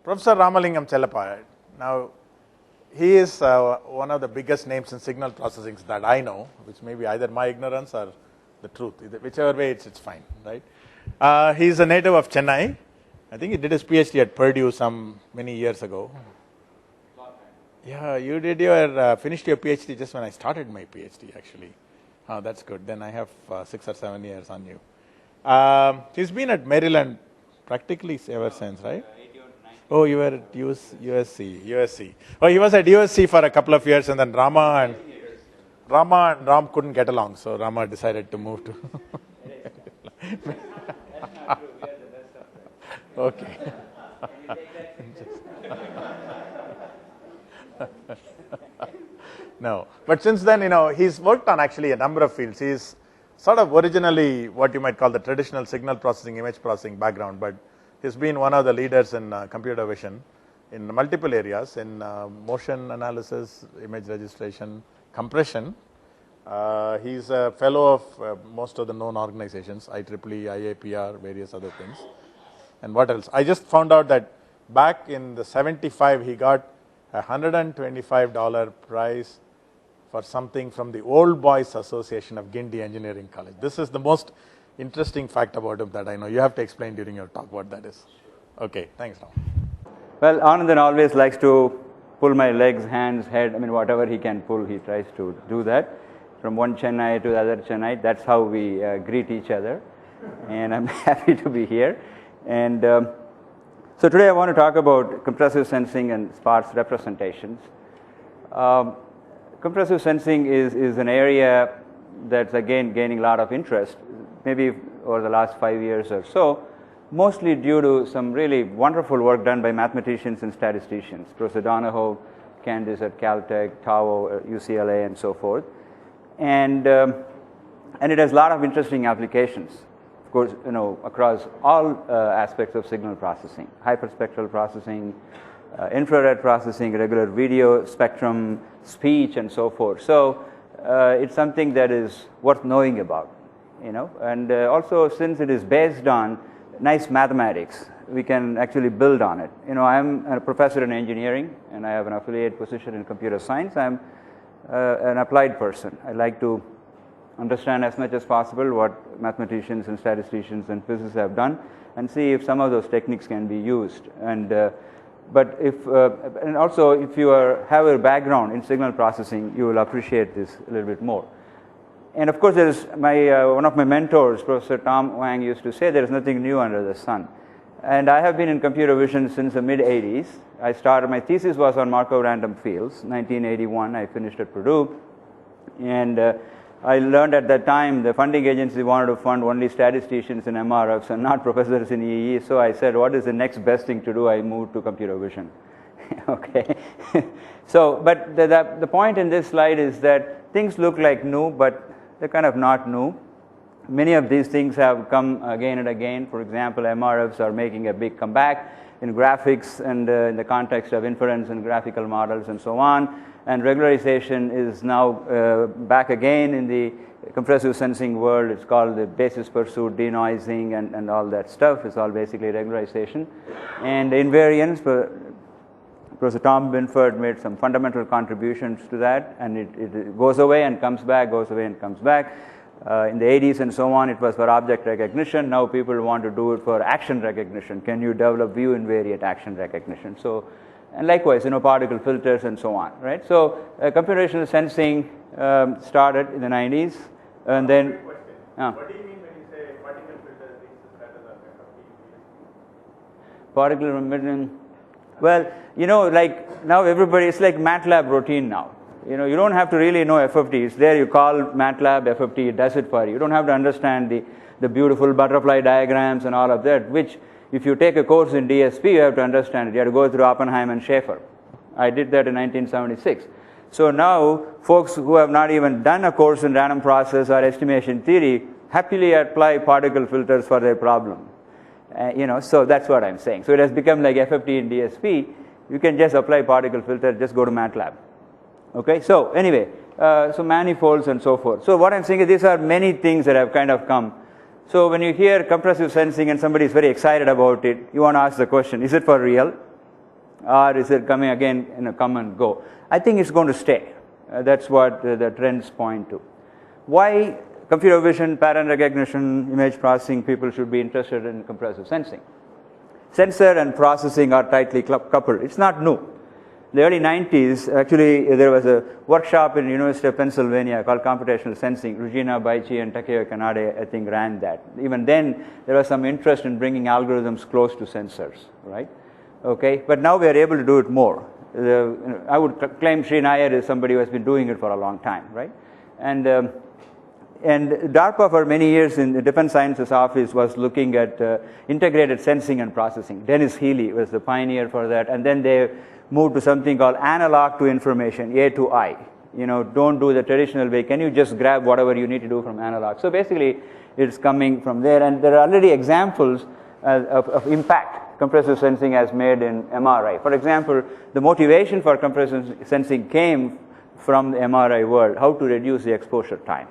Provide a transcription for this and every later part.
Professor Ramalingam Chellappa. Now, he is one of the biggest names in signal processing that I know, which may be either my ignorance or the truth. Whichever way, it's fine, right? He is a native of Chennai. I think he did his PhD at Purdue many years ago. Yeah, you did finished your PhD just when I started my PhD, actually. Oh, that's good. Then I have 6 or 7 years on you. He's been at Maryland practically ever since, right? Oh, you were at USC. Oh, he was at USC for a couple of years, and then Rama and Ram couldn't get along, so Rama decided to move to. Okay. No, but since then, he's worked on actually a number of fields. He's sort of originally what you might call the traditional signal processing, image processing background, but he's been one of the leaders in computer vision in multiple areas, in motion analysis, image registration, compression. He's a fellow of most of the known organizations, IEEE, IAPR, various other things. And what else? I just found out that back in the 75, he got a $125 prize for something from the Old Boys Association of Guindy Engineering College. This is the most interesting fact about him that I know. You have to explain during your talk what that is. Okay, thanks, Ram. Well, Anandan always likes to pull my legs, hands, head, whatever he can pull, he tries to do that. From one Chennai to the other Chennai, that's how we greet each other. And I'm happy to be here. And so today I want to talk about compressive sensing and sparse representations. Compressive sensing is an area that's again gaining a lot of interest, maybe over the last 5 years or so, mostly due to some really wonderful work done by mathematicians and statisticians, Professor Donahoe, Candice at Caltech, Tao at UCLA, and so forth. And it has a lot of interesting applications, of course, across all aspects of signal processing, hyperspectral processing, infrared processing, regular video spectrum, speech, and so forth. So it's something that is worth knowing about, and also since it is based on nice mathematics, we can actually build on it. I'm a professor in engineering, and I have an affiliate position in computer science. I'm an applied person. I like to understand as much as possible what mathematicians and statisticians and physicists have done, and see if some of those techniques can be used. But and also if you have a background in signal processing, you will appreciate this a little bit more. And of course, there is one of my mentors, Professor Tom Wang, used to say there is nothing new under the sun. And I have been in computer vision since the mid-'80s. My thesis was on Markov random fields. 1981, I finished at Purdue. And I learned at that time the funding agency wanted to fund only statisticians in MRFs and not professors in EE. So I said, what is the next best thing to do? I moved to computer vision. Okay. So, but the point in this slide is that things look like new, but they're kind of not new. Many of these things have come again and again. For example, MRFs are making a big comeback in graphics and in the context of inference and graphical models and so on. And regularization is now back again in the compressive sensing world. It's called the basis pursuit, denoising, and all that stuff. It's all basically regularization. And invariance, Professor Tom Binford made some fundamental contributions to that, and it goes away and comes back, goes away and comes back. In the 80s and so on, it was for object recognition. Now people want to do it for action recognition. Can you develop view invariant action recognition? So, and likewise, particle filters and so on, right? So, computational sensing started in the 90s, and then. What do you mean when you say particle filters reach the status of FFT? Particle emission. Well, like now everybody, it's like MATLAB routine now. You don't have to really know FFT. It's there. You call MATLAB FFT. It does it for you. You don't have to understand the beautiful butterfly diagrams and all of that, which if you take a course in DSP, you have to understand it. You have to go through Oppenheim and Schaefer. I did that in 1976. So now, folks who have not even done a course in random process or estimation theory happily apply particle filters for their problem. So that's what I'm saying. So it has become like FFT in DSP. You can just apply particle filter, just go to MATLAB. Okay, so anyway, so manifolds and so forth. So what I'm saying is these are many things that have kind of come. So when you hear compressive sensing and somebody is very excited about it, you want to ask the question, is it for real? or is it coming again, come and go? I think it's going to stay. That's what the trends point to. Why computer vision, pattern recognition, image processing, people should be interested in compressive sensing? Sensor and processing are tightly coupled. It's not new. In the early 90s, actually, there was a workshop in the University of Pennsylvania called Computational Sensing. Regina Baichi and Takeo Kanade, I think, ran that. Even then, there was some interest in bringing algorithms close to sensors, right? Okay, but now we are able to do it more. I would claim Sri Nair is somebody who has been doing it for a long time, right? And DARPA for many years in the Defense Sciences Office was looking at integrated sensing and processing. Dennis Healy was the pioneer for that, and then they moved to something called analog to information, A to I. Don't do the traditional way. Can you just grab whatever you need to do from analog? So basically, it's coming from there, and there are already examples of impact compressive sensing has made in MRI. For example, the motivation for compressive sensing came from the MRI world, how to reduce the exposure time.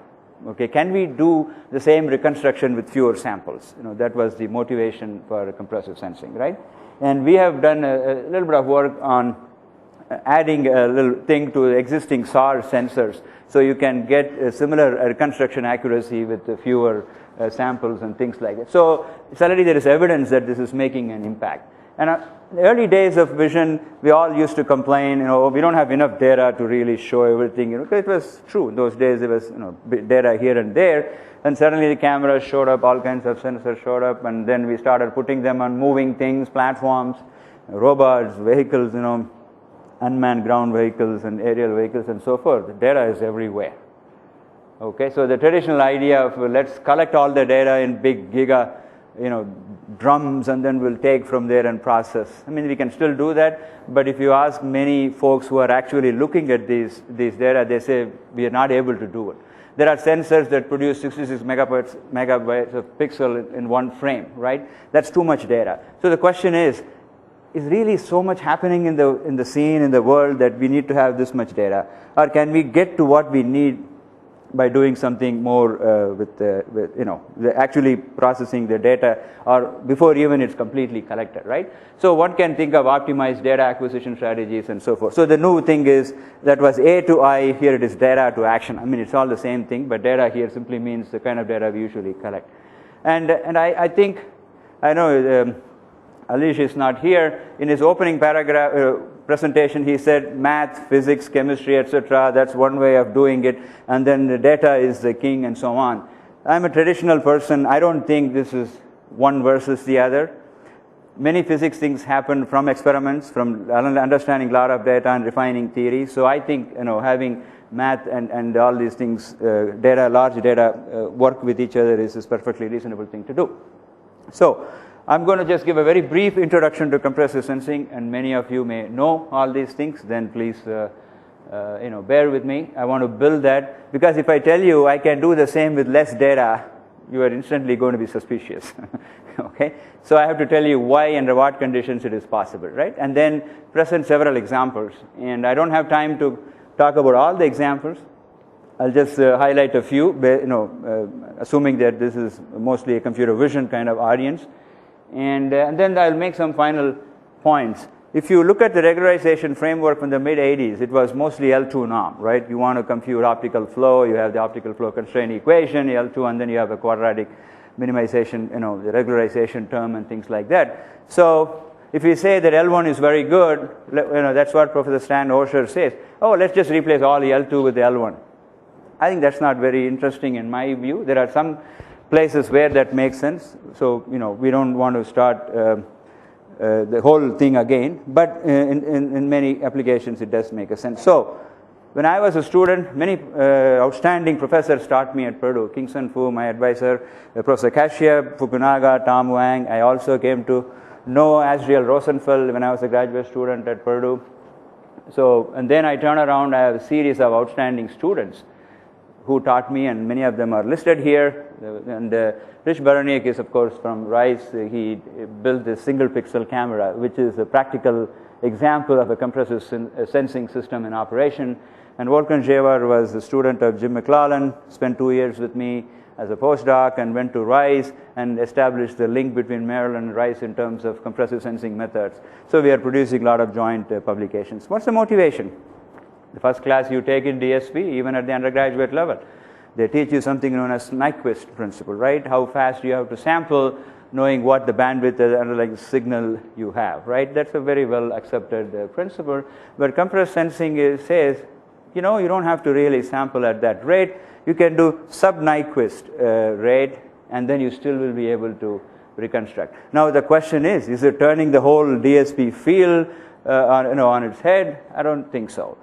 Okay, can we do the same reconstruction with fewer samples? That was the motivation for compressive sensing, right? And we have done a little bit of work on adding a little thing to existing SAR sensors, so you can get a similar reconstruction accuracy with fewer samples and things like that. So already there is evidence that this is making an impact. And in the early days of vision, we all used to complain, we don't have enough data to really show everything. It was true. In those days, there was data here and there. And suddenly the cameras showed up, all kinds of sensors showed up, and then we started putting them on moving things, platforms, robots, vehicles, unmanned ground vehicles and aerial vehicles and so forth. The data is everywhere. Okay, so the traditional idea of let's collect all the data in big giga, drums, and then we'll take from there and process. I mean, we can still do that, but if you ask many folks who are actually looking at these data, they say we are not able to do it. There are sensors that produce 66 megabytes of pixel in one frame, right? That's too much data. So the question is really so much happening in the scene, in the world, that we need to have this much data? Or can we get to what we need by doing something more with actually processing the data, or before even it's completely collected, right? So one can think of optimized data acquisition strategies and so forth. So the new thing is that was A to I, here it is data to action. I mean, it's all the same thing, but data here simply means the kind of data we usually collect. And I think, I know Alish is not here. In his opening paragraph presentation, he said math, physics, chemistry, etc. That's one way of doing it, and then the data is the king and so on. I'm a traditional person. I don't think this is one versus the other. Many physics things happen from experiments, from understanding a lot of data and refining theory. So I think having math and all these things, data, large data, work with each other is a perfectly reasonable thing to do. So I'm going to just give a very brief introduction to compressive sensing, and many of you may know all these things. Then please, bear with me. I want to build that, because if I tell you I can do the same with less data, you are instantly going to be suspicious. Okay, so I have to tell you why, under what conditions it is possible, right? And then present several examples. And I don't have time to talk about all the examples. I'll just highlight a few, assuming that this is mostly a computer vision kind of audience. And then I'll make some final points. If you look at the regularization framework from the mid-'80s, it was mostly L2 norm, right? You want to compute optical flow, you have the optical flow constraint equation, L2, and then you have a quadratic minimization, the regularization term and things like that. So if we say that L1 is very good, that's what Professor Stan Osher says. Oh, let's just replace all the L2 with the L1. I think that's not very interesting in my view. There are some places where that makes sense. So, we don't want to start the whole thing again, but in many applications it does make a sense. So, when I was a student, many outstanding professors taught me at Purdue. Kingston Fu, my advisor, Professor Kashyap, Fukunaga, Tom Wang. I also came to know Asriel Rosenfeld when I was a graduate student at Purdue. So, and then I turn around, I have a series of outstanding students who taught me, and many of them are listed here. And Rich Baraniak is, of course, from Rice. He built this single pixel camera, which is a practical example of a compressive sensing system in operation. And Volkan Jevar was a student of Jim McLaughlin, spent 2 years with me. as a postdoc and went to Rice and established the link between Merrill and Rice in terms of compressive sensing methods. So we are producing a lot of joint publications. What's the motivation? The first class you take in DSP, even at the undergraduate level, they teach you something known as Nyquist principle, right? How fast you have to sample, knowing what the bandwidth of the underlying signal you have, right? That's a very well accepted principle. But compressed sensing says, you don't have to really sample at that rate. You can do sub-Nyquist rate, and then you still will be able to reconstruct. Now the question is it turning the whole DSP field on its head? I don't think so.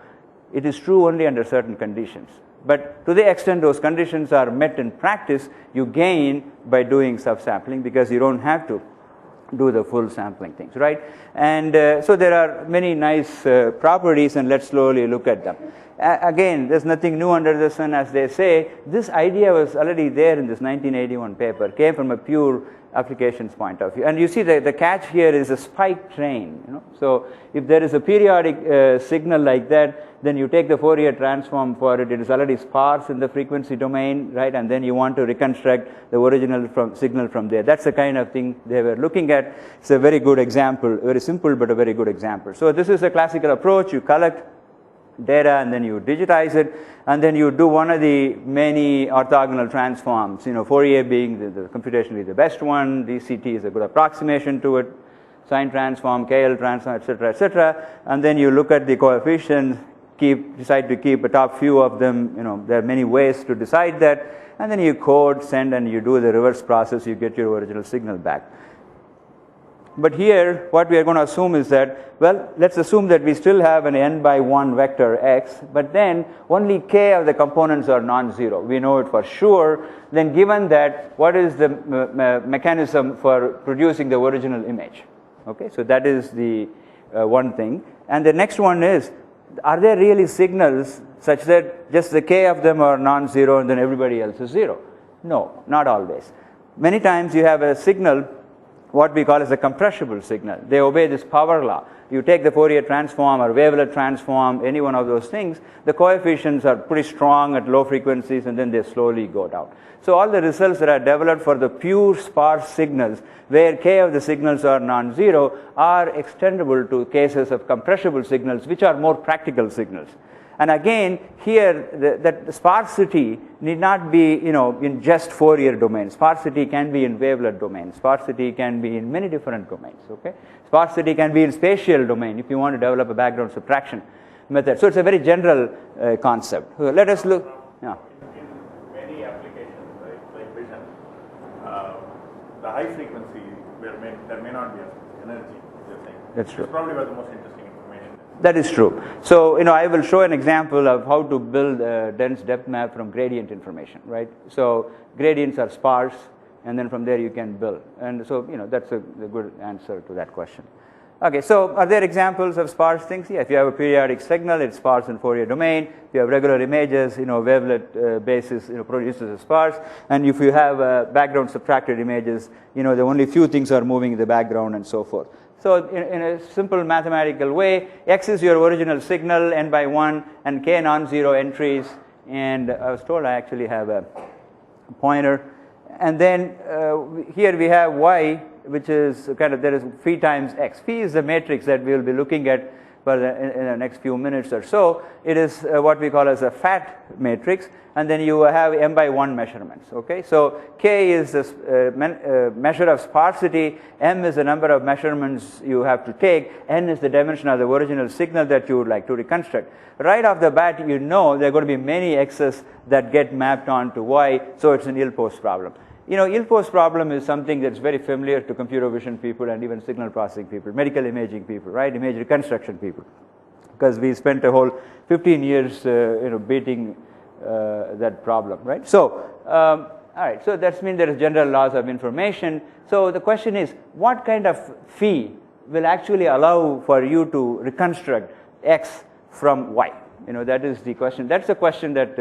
It is true only under certain conditions. But to the extent those conditions are met in practice, you gain by doing subsampling because you don't have to do the full sampling things, right? And so there are many nice properties, and let's slowly look at them. Again, there's nothing new under the sun, as they say. This idea was already there in this 1981 paper, came from a pure applications point of view. And you see the catch here is a spike train. So if there is a periodic signal like that, then you take the Fourier transform for it. It is already sparse in the frequency domain, right? And then you want to reconstruct the original signal from there. That's the kind of thing they were looking at. It's a very good example, very simple but a very good example. So this is a classical approach. You collect data and then you digitize it, and then you do one of the many orthogonal transforms, Fourier being the computationally the best one, DCT is a good approximation to it, sine transform, KL transform, etc., and then you look at the coefficients, decide to keep a top few of them, there are many ways to decide that, and then you code, send, and you do the reverse process, you get your original signal back. But here, what we are going to assume is that, well, let's assume that we still have an n by 1 vector x, but then only k of the components are non-zero. We know it for sure. Then given that, what is the mechanism for producing the original image? Okay, so that is the one thing. And the next one is, are there really signals such that just the k of them are non-zero and then everybody else is zero? No, not always. Many times you have a signal what we call as a compressible signal. They obey this power law. You take the Fourier transform or wavelet transform, any one of those things, the coefficients are pretty strong at low frequencies and then they slowly go down. So all the results that are developed for the pure sparse signals, where k of the signals are non-zero, are extendable to cases of compressible signals, which are more practical signals. And again, here, that sparsity need not be, in just Fourier domain. Sparsity can be in wavelet domain. Sparsity can be in many different domains, okay? Sparsity can be in spatial domain if you want to develop a background subtraction method. So it's a very general concept. So let us look. Yeah. In many applications, right, like vision, the high frequency, there may not be energy, you're saying. That's true. It's probably where the most interesting information is. That is true. So, I will show an example of how to build a dense depth map from gradient information, right? So, gradients are sparse, and then from there you can build. And so, that's a good answer to that question. Okay, so are there examples of sparse things? Yeah, if you have a periodic signal, it's sparse in Fourier domain. If you have regular images, wavelet basis, produces a sparse. And if you have background subtracted images, the only few things are moving in the background and so forth. So in a simple mathematical way, x is your original signal, n by 1, and k non-zero entries. And I was told I actually have a pointer. And then here we have y, which is there is phi times x. Phi is the matrix that we will be looking at in the next few minutes or so. It is what we call as a fat matrix, and then you have m by 1 measurements. Okay, so k is the measure of sparsity, m is the number of measurements you have to take, n is the dimension of the original signal that you would like to reconstruct. Right off the bat, there are going to be many x's that get mapped onto y, so it's an ill-posed problem. Ill-posed problem is something that's very familiar to computer vision people and even signal processing people, medical imaging people, right? Image reconstruction people, because we spent a whole 15 years, beating that problem, right? So, all right. So that means there is general laws of information. So the question is, what kind of phi will actually allow for you to reconstruct x from y? That is the question. That's the question that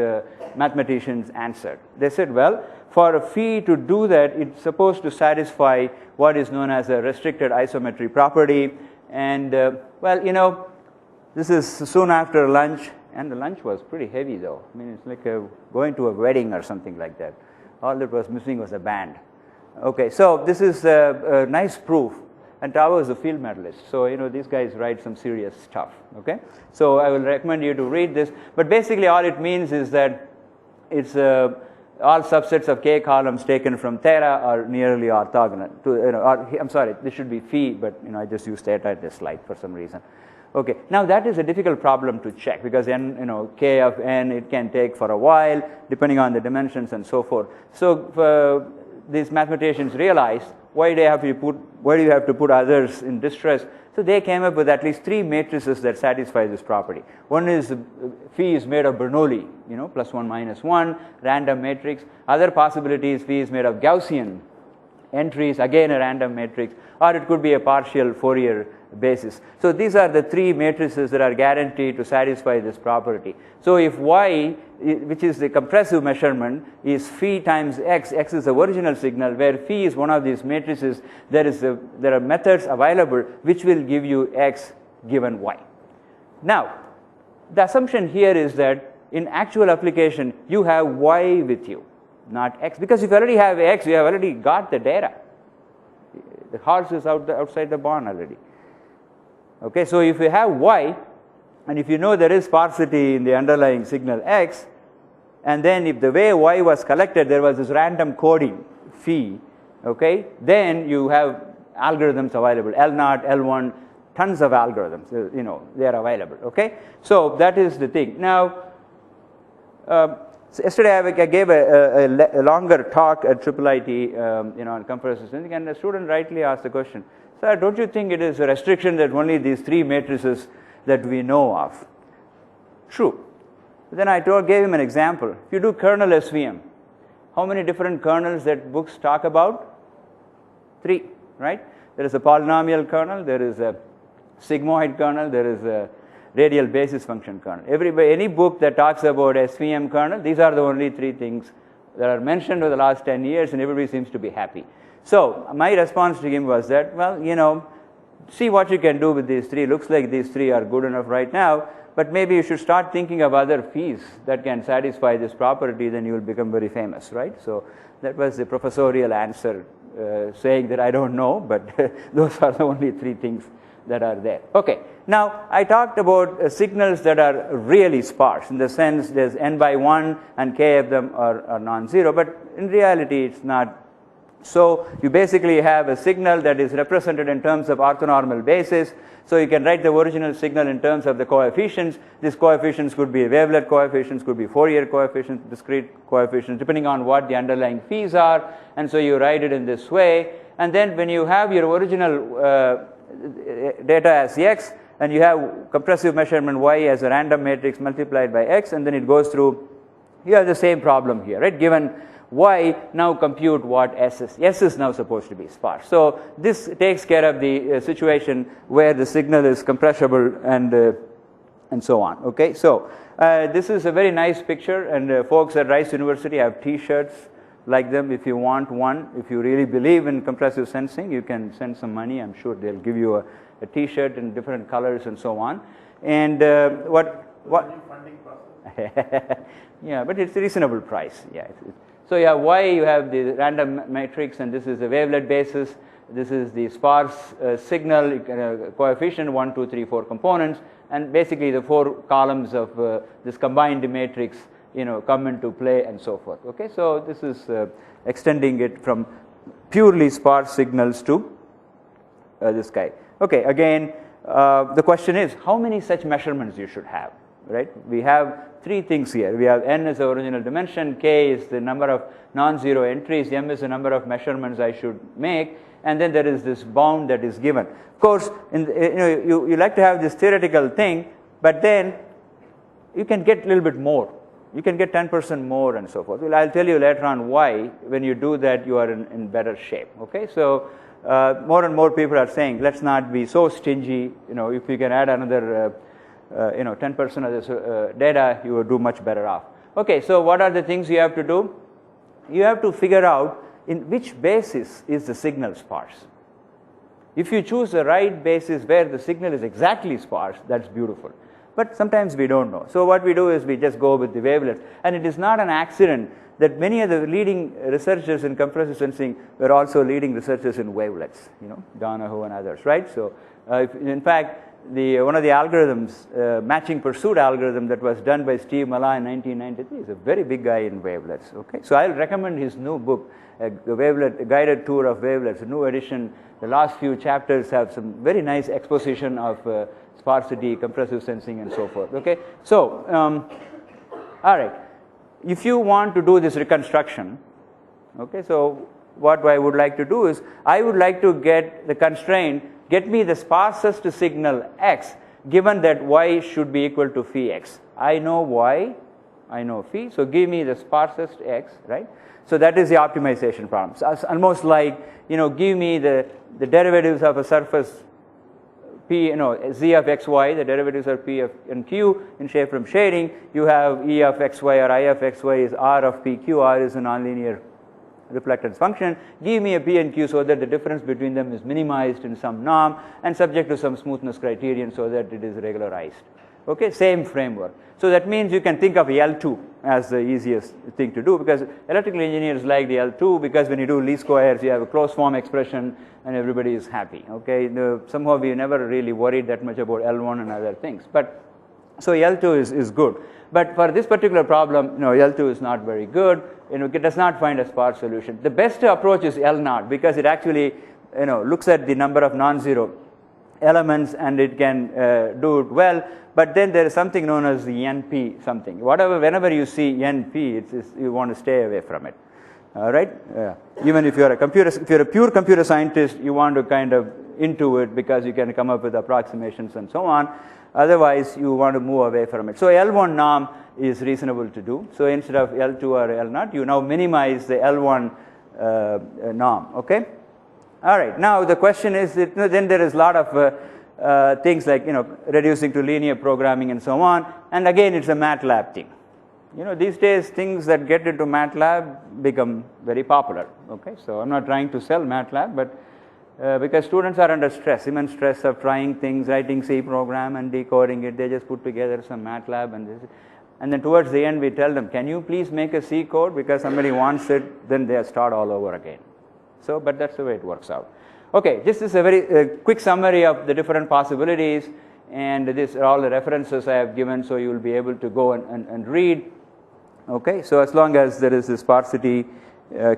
mathematicians answered. They said, well, for a phi to do that, it's supposed to satisfy what is known as a restricted isometry property. And, this is soon after lunch, and the lunch was pretty heavy, though. I mean, it's like going to a wedding or something like that. All that was missing was a band. Okay, so this is a nice proof. And Tao is a field medalist, so these guys write some serious stuff. Okay, so I will recommend you to read this. But basically, all it means is that it's all subsets of k columns taken from theta are nearly orthogonal to I'm sorry, this should be phi, but I just used theta at this slide for some reason. Okay, now that is a difficult problem to check because k of n it can take for a while depending on the dimensions and so forth. So these mathematicians realized why do you have to put others in distress? So they came up with at least 3 matrices that satisfy this property. One is phi is made of Bernoulli, plus 1 minus 1, random matrix. Other possibility is phi is made of Gaussian entries, again a random matrix, or it could be a partial Fourier basis. So these are the 3 matrices that are guaranteed to satisfy this property. So if y, which is the compressive measurement, is phi times x is the original signal, where phi is one of these matrices, there are methods available which will give you x given y. Now, the assumption here is that in actual application, you have y with you, not x, because if you already have x, you have already got the data. The horse is outside the barn already. Okay, so if you have y, and if you know there is sparsity in the underlying signal x, and then if the way y was collected, there was this random coding phi, okay, then you have algorithms available, L0, L1, tons of algorithms, they are available, okay. So that is the thing. Now, so yesterday I gave a longer talk at IIIT, on compressive sensing, and a student rightly asked the question, sir, don't you think it is a restriction that only these 3 matrices that we know of? True. Then I gave him an example. If you do kernel SVM, how many different kernels that books talk about? 3, right? There is a polynomial kernel, there is a sigmoid kernel, there is a radial basis function kernel. Any book that talks about SVM kernel, these are the only 3 things that are mentioned over the last 10 years, and everybody seems to be happy. So my response to him was that, well, see what you can do with these 3. Looks like these 3 are good enough right now, but maybe you should start thinking of other phis that can satisfy this property, then you will become very famous, right? So that was the professorial answer, saying that I don't know, but those are the only 3 things that are there. Okay, now I talked about signals that are really sparse, in the sense there's n by 1 and k of them are non-zero, but in reality it's not. So you basically have a signal that is represented in terms of orthonormal basis. So you can write the original signal in terms of the coefficients. These coefficients could be wavelet coefficients, could be Fourier coefficients, discrete coefficients, depending on what the underlying phis are. And so you write it in this way. And then when you have your original data as x, and you have compressive measurement y as a random matrix multiplied by x, and then it goes through, you have the same problem here, right? Given y, now compute what s is. S is now supposed to be sparse. So this takes care of the situation where the signal is compressible and so on. Okay, so this is a very nice picture, and folks at Rice University have T-shirts like them. If you want one, if you really believe in compressive sensing, you can send some money. I'm sure they'll give you a T-shirt in different colors and so on. And what? Funding process. Yeah, but it's a reasonable price. Yeah. So you have y, you have the random matrix, and this is the wavelet basis. This is the sparse signal coefficient, 1, 2, 3, 4 components, and basically the 4 columns of this combined matrix, come into play and so forth. Okay, so this is extending it from purely sparse signals to this guy. Okay, again, the question is how many such measurements you should have, right? We have 3 things here. We have n as the original dimension, k is the number of non-zero entries, m is the number of measurements I should make, and then there is this bound that is given. Of course, you like to have this theoretical thing, but then you can get a little bit more. You can get 10% more and so forth. Well, I'll tell you later on why. When you do that, you are in better shape. Okay, so more and more people are saying, let's not be so stingy. If you can add another 10% of this data, you will do much better off. Okay, so what are the things you have to do? You have to figure out in which basis is the signal sparse. If you choose the right basis where the signal is exactly sparse, that's beautiful. But sometimes we don't know. So what we do is we just go with the wavelets. And it is not an accident that many of the leading researchers in compressive sensing were also leading researchers in wavelets, Donahoe and others, right? So in fact, one of the algorithms, matching pursuit algorithm that was done by Steve Mala in 1993 is a very big guy in wavelets, okay? So I'll recommend his new book, a guided tour of wavelets, a new edition. The last few chapters have some very nice exposition of sparsity, compressive sensing, and so forth, okay? So, all right, if you want to do this reconstruction, okay, so what I would like to do is, I would like to get the constraint, get me the sparsest signal x, given that y should be equal to phi x. I know y, I know phi, so give me the sparsest x, right? So that is the optimization problem. So it's almost like, give me the derivatives of a surface p, z of xy, the derivatives are p of and q in shape from shading. You have e of xy or I of xy is r of pq. R is a nonlinear reflectance function. Give me a p and q so that the difference between them is minimized in some norm and subject to some smoothness criterion so that it is regularized. Okay, same framework. So that means you can think of L2 as the easiest thing to do, because electrical engineers like the L2, because when you do least squares, you have a closed form expression and everybody is happy. Okay, somehow we never really worried that much about L1 and other things. But so L2 is good. But for this particular problem, L2 is not very good. It does not find a sparse solution. The best approach is L0, because it actually looks at the number of non-zero elements and it can do it well. But then there is something known as the NP something. Whenever you see NP, you want to stay away from it. All right. Even if you're a pure computer scientist, you want to kind of into it because you can come up with approximations and so on. Otherwise, you want to move away from it. So L1 norm is reasonable to do. So instead of L2 or L0, you now minimize the L1 norm. Okay. All right. Now the question is that then there is a lot of things like reducing to linear programming and so on. And again, it's a MATLAB thing. These days things that get into MATLAB become very popular. Okay. So I'm not trying to sell MATLAB, but because students are under stress, immense stress of trying things, writing C program and decoding it. They just put together some MATLAB and then towards the end we tell them, can you please make a C code because somebody wants it, then they start all over again. So, but that's the way it works out. Okay, this is a very quick summary of the different possibilities, and these are all the references I have given, so you will be able to go and read. Okay, so as long as there is this sparsity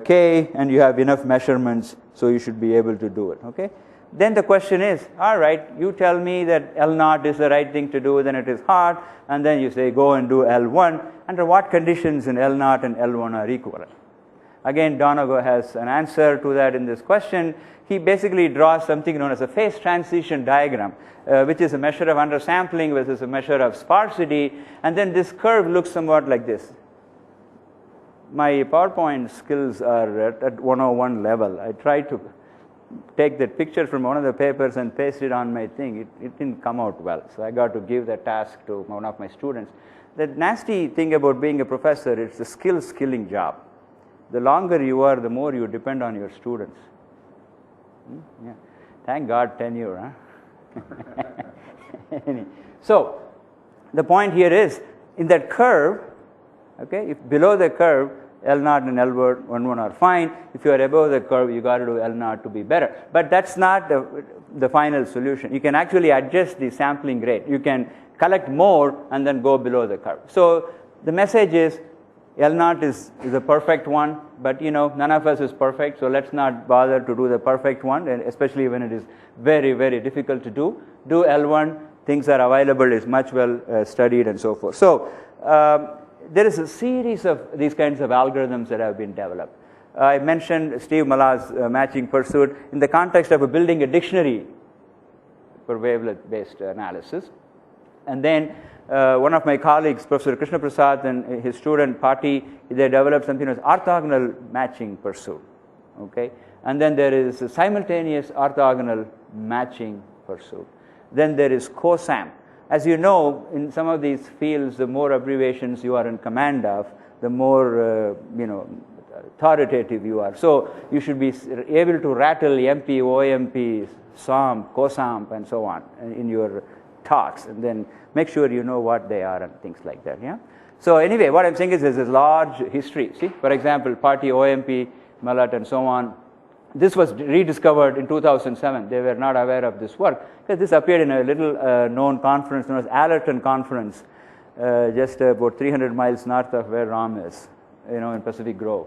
k and you have enough measurements, so you should be able to do it. Okay, then the question is, all right, you tell me that L0 is the right thing to do, then it is hard, and then you say go and do L1. Under what conditions in L0 and L1 are equivalent? Again, Donahoe has an answer to that in this question. He basically draws something known as a phase transition diagram, which is a measure of undersampling versus a measure of sparsity, and then this curve looks somewhat like this. My PowerPoint skills are at 101 level. I tried to take that picture from one of the papers and paste it on my thing. It didn't come out well, so I got to give that task to one of my students. The nasty thing about being a professor, it's a skilling job. The longer you are, the more you depend on your students. Yeah. Thank God tenure, huh? So the point here is, in that curve, okay, if below the curve, L0 and L1 are fine. If you are above the curve, you got to do L0 to be better. But that's not the final solution. You can actually adjust the sampling rate. You can collect more and then go below the curve. So the message is, L0 is a perfect one, but none of us is perfect, so let's not bother to do the perfect one, and especially when it is very, very difficult to do. Do L1, things are available, is much well studied and so forth. So there is a series of these kinds of algorithms that have been developed. I mentioned Steve Mala's matching pursuit in the context of building a dictionary for wavelet-based analysis. And then one of my colleagues, Professor Krishna Prasad, and his student Pati, they developed something as orthogonal matching pursuit. Okay, and then there is a simultaneous orthogonal matching pursuit. Then there is COSAM. As you know, in some of these fields, the more abbreviations you are in command of, the more authoritative you are. So you should be able to rattle MP, OMP, SOM, COSAM, and so on in your talks, and then make sure you know what they are and things like that. Yeah. So anyway, what I'm saying is there's a large history. See, for example, Party, OMP, Mallet, and so on. This was rediscovered in 2007. They were not aware of this work because this appeared in a little known conference known as Allerton Conference, just about 300 miles north of where Rama is, in Pacific Grove.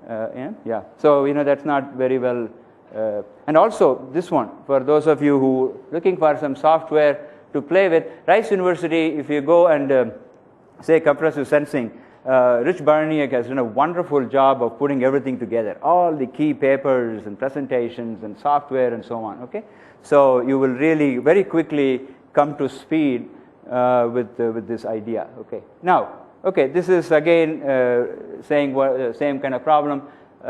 Yeah. So that's not very well. And also this one, for those of you who looking for some software to play with, Rice University, if you go and say compressive sensing, Rich Barniak has done a wonderful job of putting everything together, all the key papers and presentations and software and so on. Okay, so you will really very quickly come to speed with this idea. Okay, now, this is again saying same kind of problem.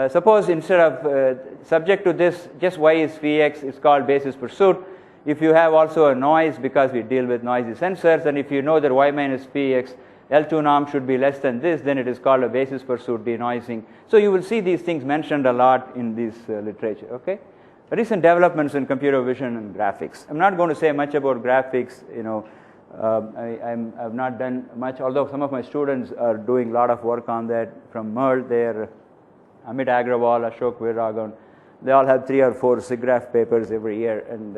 Suppose instead of subject to this, just y is phi x, it's called basis pursuit. If you have also a noise, because we deal with noisy sensors, and if you know that y minus phi x L2 norm should be less than this, then it is called a basis pursuit denoising. So you will see these things mentioned a lot in this literature. Okay, recent developments in computer vision and graphics. I'm not going to say much about graphics. I've not done much, although some of my students are doing a lot of work on that from Merle there. Amit Agrawal, Ashok Virragan, they all have 3 or 4 SIGGRAPH papers every year, and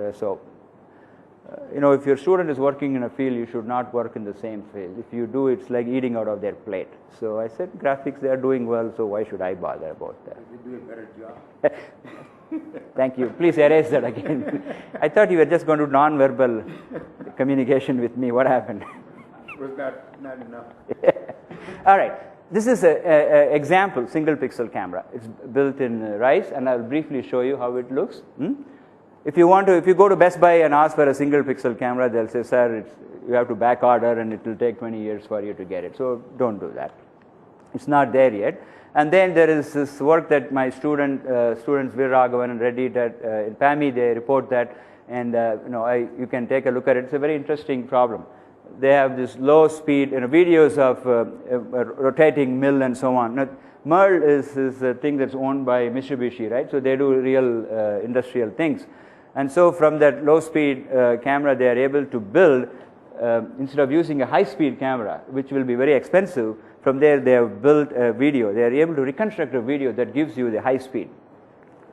if your student is working in a field, you should not work in the same field. If you do, it's like eating out of their plate. So I said, graphics, they are doing well, so why should I bother about that? You do a better job. Thank you. Please erase that again. I thought you were just going to do non-verbal communication with me. What happened? Was not enough. All right. This is an example single pixel camera. It's built in Rice, and I'll briefly show you how it looks. If you go to Best Buy and ask for a single pixel camera, they'll say, sir, you have to back order and it will take 20 years for you to get it. So don't do that. It's not there yet. And then there is this work that my students Virraghavan and Reddy in PAMI, they report that, and you can take a look at it. It's a very interesting problem. They have this low speed videos of a rotating mill and so on. Now, Merle is a thing that's owned by Mitsubishi, right? So they do real industrial things. And so from that low speed camera, they are able to build, instead of using a high speed camera, which will be very expensive, from there they have built a video. They are able to reconstruct a video that gives you the high speed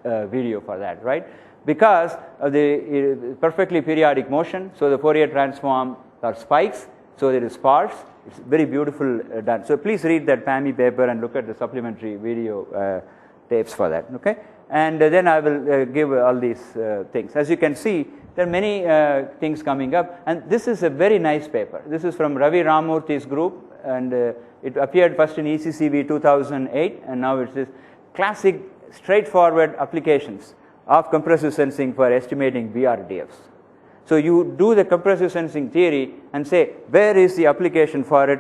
video for that, right? Because of the perfectly periodic motion, so the Fourier transform are spikes, so it is sparse. It's very beautiful done. So please read that PAMI paper and look at the supplementary video tapes for that. Okay, and then I will give all these things. As you can see, there are many things coming up, and this is a very nice paper. This is from Ravi Ramurthy's group, and it appeared first in ECCV 2008, and now it's this classic straightforward applications of compressive sensing for estimating BRDFs. So you do the compressive sensing theory and say, where is the application for it?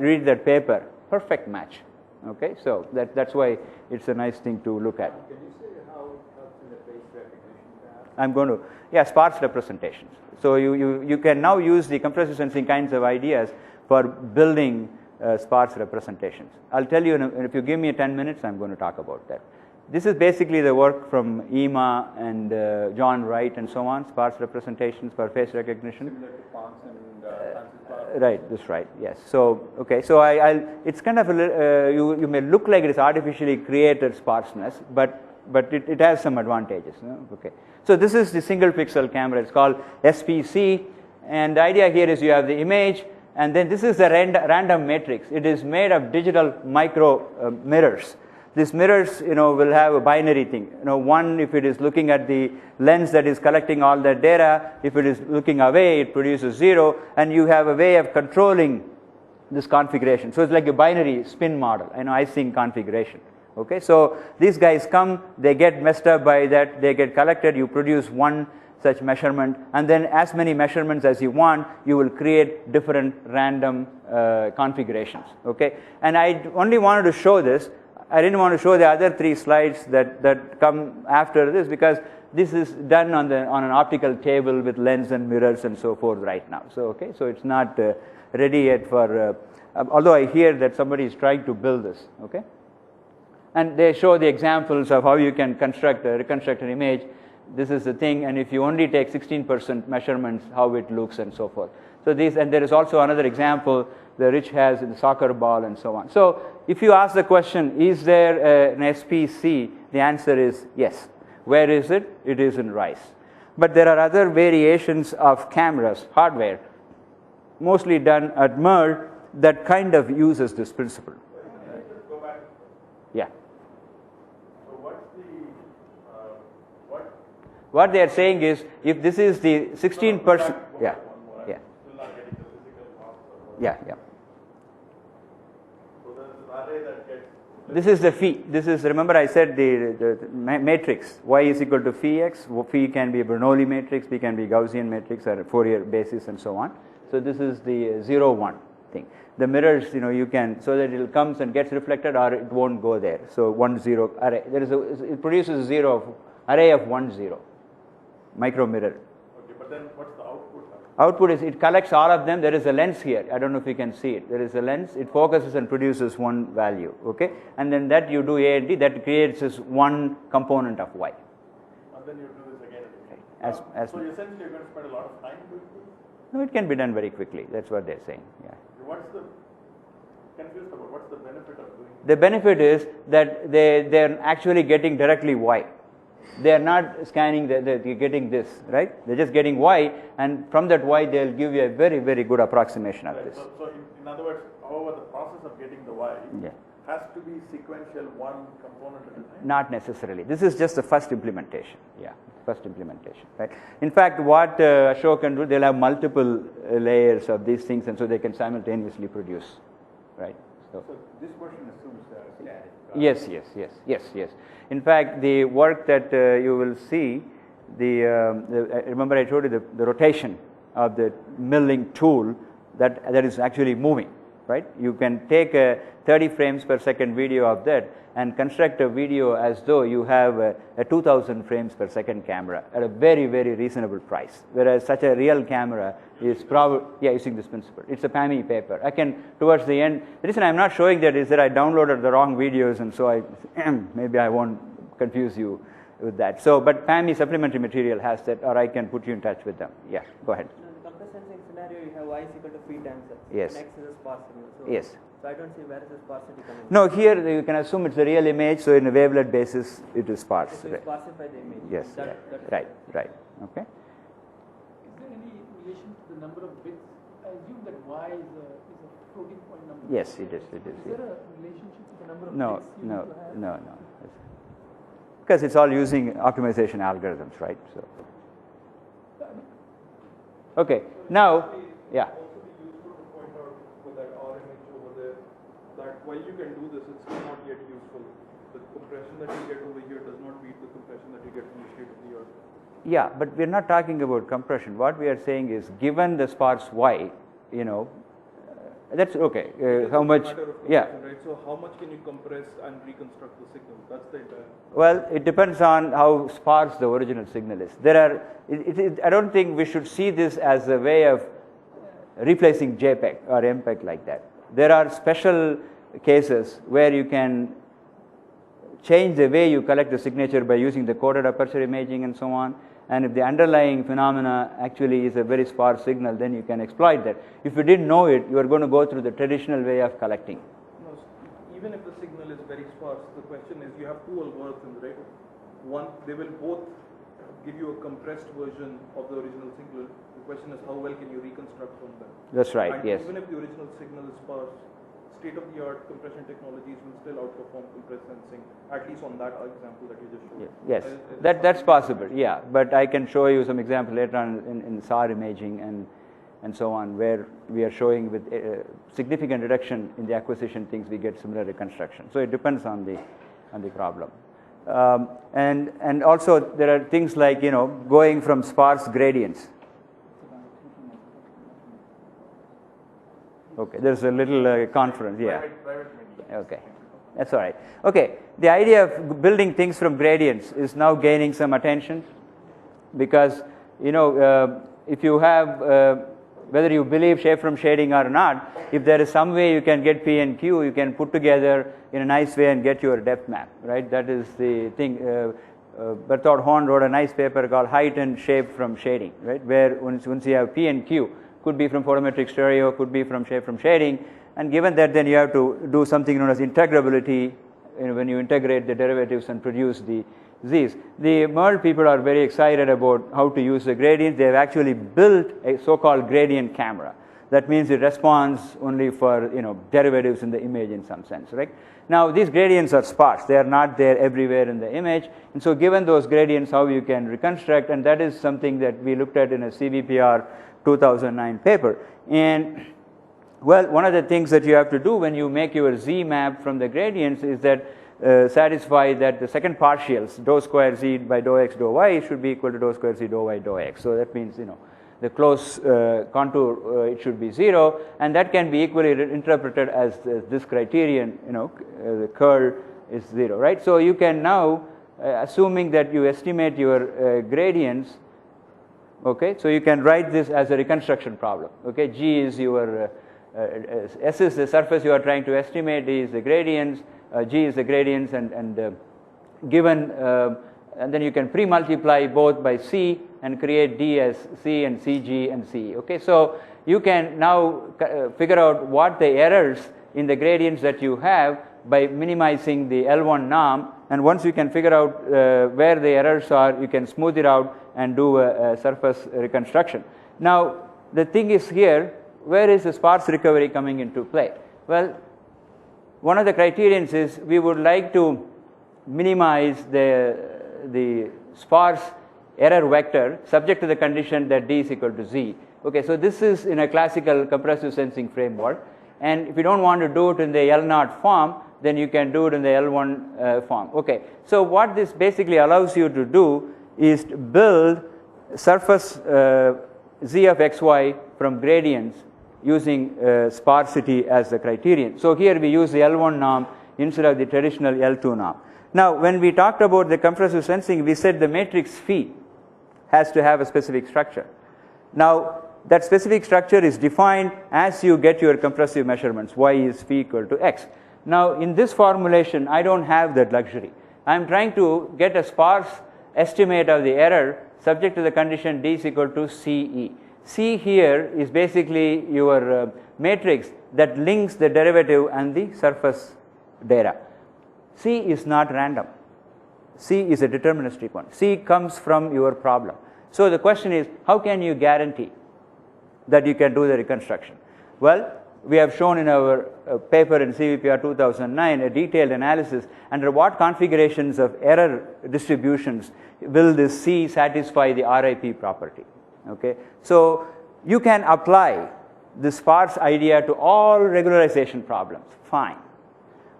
Read that paper. Perfect match. Okay, so that's why it's a nice thing to look at. Can you say how it helps in the face recognition? I'm going to, sparse representations. So you can now use the compressive sensing kinds of ideas for building sparse representations. I'll tell you, if you give me 10 minutes, I'm going to talk about that. This is basically the work from Ema and John Wright and so on, sparse representations for face recognition. Similar to Ponce and Francis. Right, that's right, yes. So, okay, so it's kind of, you may look like it is artificially created sparseness, but it has some advantages. Okay, so this is the single pixel camera. It's called SPC, and the idea here is you have the image, and then this is the random matrix. It is made of digital micro mirrors. These mirrors, will have a binary thing. One, if it is looking at the lens that is collecting all that data, if it is looking away, it produces 0, and you have a way of controlling this configuration. So it's like a binary spin model, icing configuration. Okay, so these guys come, they get messed up by that, they get collected, you produce one such measurement, and then as many measurements as you want, you will create different random configurations. Okay, and I only wanted to show this. I didn't want to show the other 3 slides that come after this, because this is done on an optical table with lens and mirrors and so forth right now. So okay, so it's not ready yet for. Although I hear that somebody is trying to build this. Okay, and they show the examples of how you can reconstruct an image. This is the thing, and if you only take 16% measurements, how it looks and so forth. So these, and there is also another example the Rich has in the soccer ball and so on. So if you ask the question, is there an SPC? The answer is yes. Where is it? It is in rice. But there are other variations of cameras, hardware, mostly done at Merle, that kind of uses this principle. Go back. Yeah. So what's the What they are saying is, if this is the 16%, yeah, yeah, still not getting the physical cost of yeah, yeah. So there's an array that gets. This is the phi. This is, remember I said the matrix, y is equal to phi x. Phi can be a Bernoulli matrix, phi can be Gaussian matrix or a Fourier basis and so on. So this is the 0, 1 thing. The mirrors, you can, so that it comes and gets reflected or it won't go there. So 1, 0 array. There is it produces array of 1, 0. Micro mirror. Okay, but then what's the output? Output is it collects all of them. There is a lens here. I don't know if you can see it. There is a lens. It focuses and produces one value. Okay, and then that you do A and D. That creates this one component of Y. And then you do this again and again. As so essentially, you're going to spend a lot of time doing this. No, it can be done very quickly. That's what they're saying. Yeah. What's the confused about? What's the benefit of doing? The benefit is that they're actually getting directly Y. They are not scanning, they're getting this, right? They're just getting Y, and from that Y, they'll give you a very, very good approximation of this. So in other words, however, the process of getting the Y has to be sequential, one component at a time? Not necessarily. This is just the first implementation. Yeah, first implementation, right? In fact, what Ashok can do, they'll have multiple layers of these things, and so they can simultaneously produce, right? So this version assumes static. Yes. In fact, the work that you will see, remember I told you the rotation of the milling tool that is actually moving, right? You can take a 30 frames per second video of that and construct a video as though you have a 2000 frames per second camera at a very, very reasonable price. Whereas such a real camera is probably, using this principle. It's a PAMI paper. I can, towards the end, the reason I'm not showing that is that I downloaded the wrong videos, and so maybe I won't confuse you with that. So, but PAMI supplementary material has that, or I can put you in touch with them. Yeah, go ahead. In the compressed sensing scenario, you have y is equal to phi times x. Yes. And x is a sparse signal. So, Yes. So I don't see where is the sparsity coming from. No, here you can assume it's a real image, so in a wavelet basis, it is sparse. So you sparsify the image. Yes, right. Okay. Is there any relation to the number of bits? I assume that y is a floating point number. Yes, it is. Is there a relationship to the number of No. bits you need to have? Because it's all using optimization algorithms, right? So. Okay. Now, yeah. Also be useful to point out with that R image over there that while you can do this, it's still not yet useful. The compression that you get over here does not beat the compression that you get from the state of the art. Yeah, but we're not talking about compression. What we are saying is, given the sparse Y, that's okay. How much? Yeah. Right? So how much can you compress and reconstruct the signal? That's the entire. Well, it depends on how sparse the original signal is. I don't think we should see this as a way of replacing JPEG or MPEG like that. There are special cases where you can change the way you collect the signature by using the coded aperture imaging and so on. And if the underlying phenomena actually is a very sparse signal, then you can exploit that. If you didn't know it, you are going to go through the traditional way of collecting. No, even if the signal is very sparse, the question is you have two algorithms, right? One, they will both give you a compressed version of the original signal. The question is how well can you reconstruct from them? That's right, and yes. Even if the original signal is sparse, state-of-the-art compression technologies will still outperform compressed sensing, at least on that example that you just showed. Yes, that's possible, yeah. But I can show you some example later on in SAR imaging and so on, where we are showing with significant reduction in the acquisition things, we get similar reconstruction. So it depends on the problem. And also there are things like, going from sparse gradients. Okay, there's a little conference, yeah. Okay, that's all right. Okay, the idea of building things from gradients is now gaining some attention because, if you have, whether you believe shape from shading or not, if there is some way you can get P and Q, you can put together in a nice way and get your depth map, right? That is the thing. Berthold Horn wrote a nice paper called Height and Shape from Shading, right? Where once you have P and Q, could be from photometric stereo, could be from shape from shading, and given that, then you have to do something known as integrability, when you integrate the derivatives and produce the Z's. The Merle people are very excited about how to use the gradients. They have actually built a so-called gradient camera. That means it responds only for derivatives in the image in some sense, right? Now these gradients are sparse; they are not there everywhere in the image. And so, given those gradients, how you can reconstruct, and that is something that we looked at in a CVPR 2009 paper. And well, one of the things that you have to do when you make your Z map from the gradients is that satisfy that the second partials, dou square Z by dou X dou Y, should be equal to dou square Z dou Y dou X. So that means the close contour it should be 0, and that can be equally interpreted as this criterion, the curl is 0, right? So you can now, assuming that you estimate your gradients, okay, so you can write this as a reconstruction problem. Okay, G is your S is the surface you are trying to estimate, D is the gradients, G is the gradients, and given and then you can pre-multiply both by C and create D as C and CG and C. Okay, so you can now figure out what the errors in the gradients that you have by minimizing the L1 norm, and once you can figure out where the errors are, you can smooth it out and do a surface reconstruction. Now the thing is here, where is the sparse recovery coming into play? Well, one of the criterions is we would like to minimize the sparse error vector subject to the condition that D is equal to Z. Okay, so this is in a classical compressive sensing framework, and if you don't want to do it in the L0 form, then you can do it in the L1 form. Okay, so what this basically allows you to do is to build surface Z of xy from gradients using sparsity as the criterion. So here we use the L1 norm instead of the traditional L2 norm. Now when we talked about the compressive sensing, we said the matrix phi has to have a specific structure. Now that specific structure is defined as you get your compressive measurements, y is phi equal to x. Now in this formulation, I don't have that luxury. I'm trying to get a sparse estimate of the error subject to the condition D is equal to CE. C here is basically your matrix that links the derivative and the surface data. C is not random. C is a deterministic one. C comes from your problem. So the question is, how can you guarantee that you can do the reconstruction? Well, we have shown in our paper in CVPR 2009 a detailed analysis under what configurations of error distributions will this C satisfy the RIP property. Okay, so you can apply the sparse idea to all regularization problems, fine.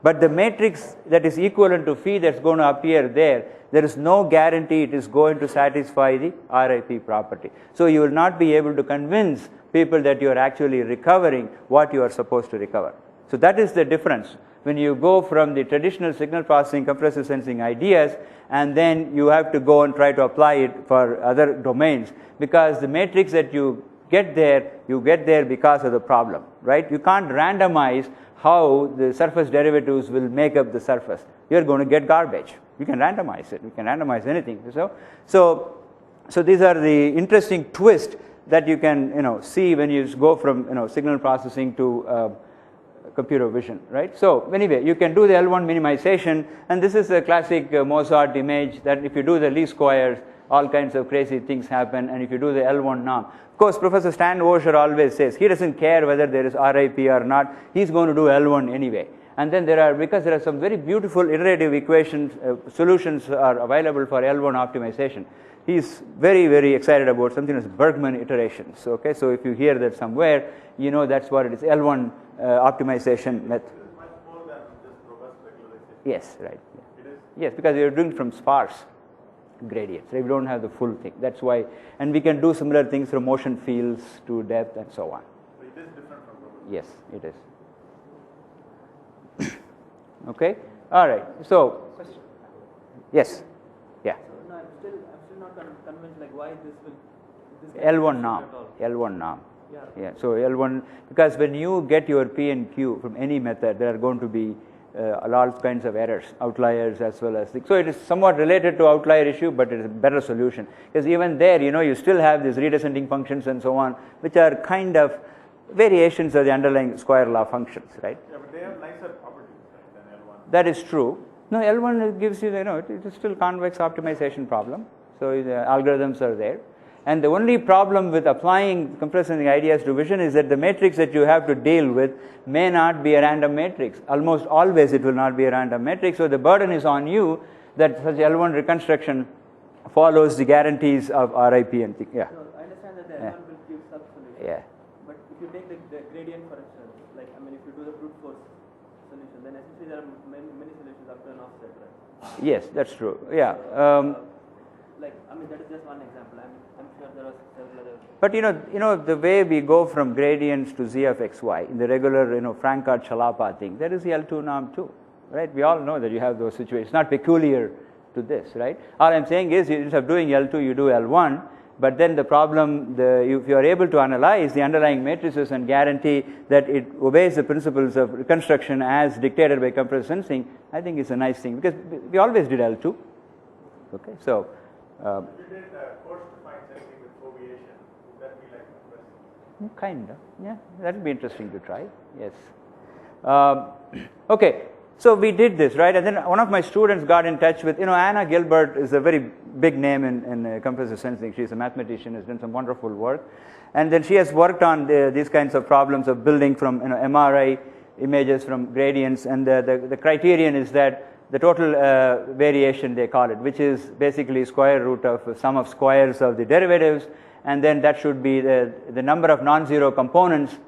But the matrix that is equivalent to phi that's going to appear there is no guarantee it is going to satisfy the RIP property. So you will not be able to convince people that you are actually recovering what you are supposed to recover. So that is the difference when you go from the traditional signal processing compressive sensing ideas, and then you have to go and try to apply it for other domains, because the matrix that you get there because of the problem, right? You can't randomize how the surface derivatives will make up the surface. You're going to get garbage. You can randomize it. You can randomize anything. So these are the interesting twists that you can see when you go from signal processing to computer vision, right? So anyway, you can do the L1 minimization, and this is a classic Mozart image that if you do the least squares, all kinds of crazy things happen, and if you do the L1 norm. Of course, Professor Stan Osher always says he doesn't care whether there is RIP or not, he's going to do L1 anyway. And then because there are some very beautiful iterative equations, solutions are available for L1 optimization. He's very, very excited about something as Bergman iterations. Okay, so if you hear that somewhere, you know that's what it is, L1 optimization method. It is much more than just robust regularization. Yes, right. It is. Yes, because you're doing from sparse gradients. Right? We don't have the full thing. That's why, and we can do similar things from motion fields to depth and so on. So it is different from robust. Yes, it is. Okay. All right. So, yes. Yeah. No, I'm still not convinced like why this L1 norm. L1 norm. Yeah. Yeah. So L1, because when you get your P and Q from any method, there are going to be all kinds of errors, outliers as well as so it is somewhat related to outlier issue, but it is a better solution because even there, you still have these redescending functions and so on, which are kind of variations of the underlying square law functions, right? Yeah, but they have nicer properties than L1. That is true. No, L1 gives you, it is still convex optimization problem. So the algorithms are there. And the only problem with applying compressive ideas to vision is that the matrix that you have to deal with may not be a random matrix. Almost always it will not be a random matrix. So the burden is on you that such L1 reconstruction follows the guarantees of RIP and things. Yeah. No, I understand that the L1 will give sub-solution. Yeah. But if you take the gradient for instance, like, if you do the brute force solution, then essentially there are many solutions after an offset, right? Yes, that's true. Yeah. That is just one example. I'm sure there are several others. But the way we go from gradients to z of xy in the regular Frankart-Chellappa thing, there is the L2 norm too, right? We all know that you have those situations. It's not peculiar to this, right? All I'm saying is instead of doing L2, you do L1. But then the problem, if you are able to analyze the underlying matrices and guarantee that it obeys the principles of reconstruction as dictated by compressive sensing, I think it's a nice thing because we always did L2. Okay, so. If you did force defined sensing with foveation, would that be like compressive? Kind of, yeah. That would be interesting to try. Yes. Okay. So we did this, right? And then one of my students got in touch with, Anna Gilbert is a very big name in compressive sensing. She's a mathematician, has done some wonderful work. And then she has worked on these kinds of problems of building from MRI images from gradients. And the criterion is that the total variation, they call it, which is basically square root of sum of squares of the derivatives. And then that should be the number of non-zero components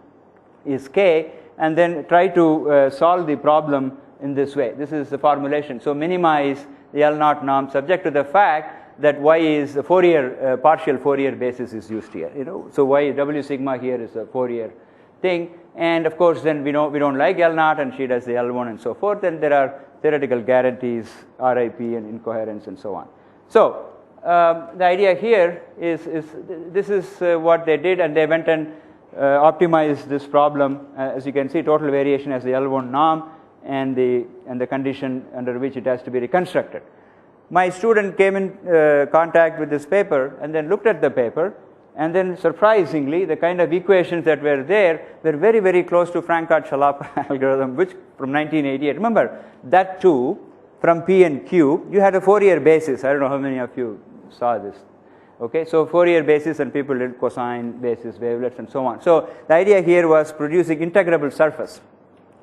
is k. And then try to solve the problem in this way. This is the formulation. So minimize the L0 norm subject to the fact that y is a Fourier, partial Fourier basis is used here. So y W sigma here is a Fourier thing. And of course, then we don't like L0, and she does the L1 and so forth. And there are theoretical guarantees, RIP and incoherence and so on. So the idea here is this is what they did, and they went and optimized this problem. As you can see, total variation as the L1 norm, and the condition under which it has to be reconstructed. My student came in contact with this paper and then looked at the paper, and then surprisingly the kind of equations that were there were very, very close to Frankart-Chellappa algorithm, which from 1988. Remember that too, from P and Q you had a Fourier basis. I don't know how many of you saw this. Okay, so Fourier basis, and people did cosine basis wavelets and so on. So the idea here was producing integrable surface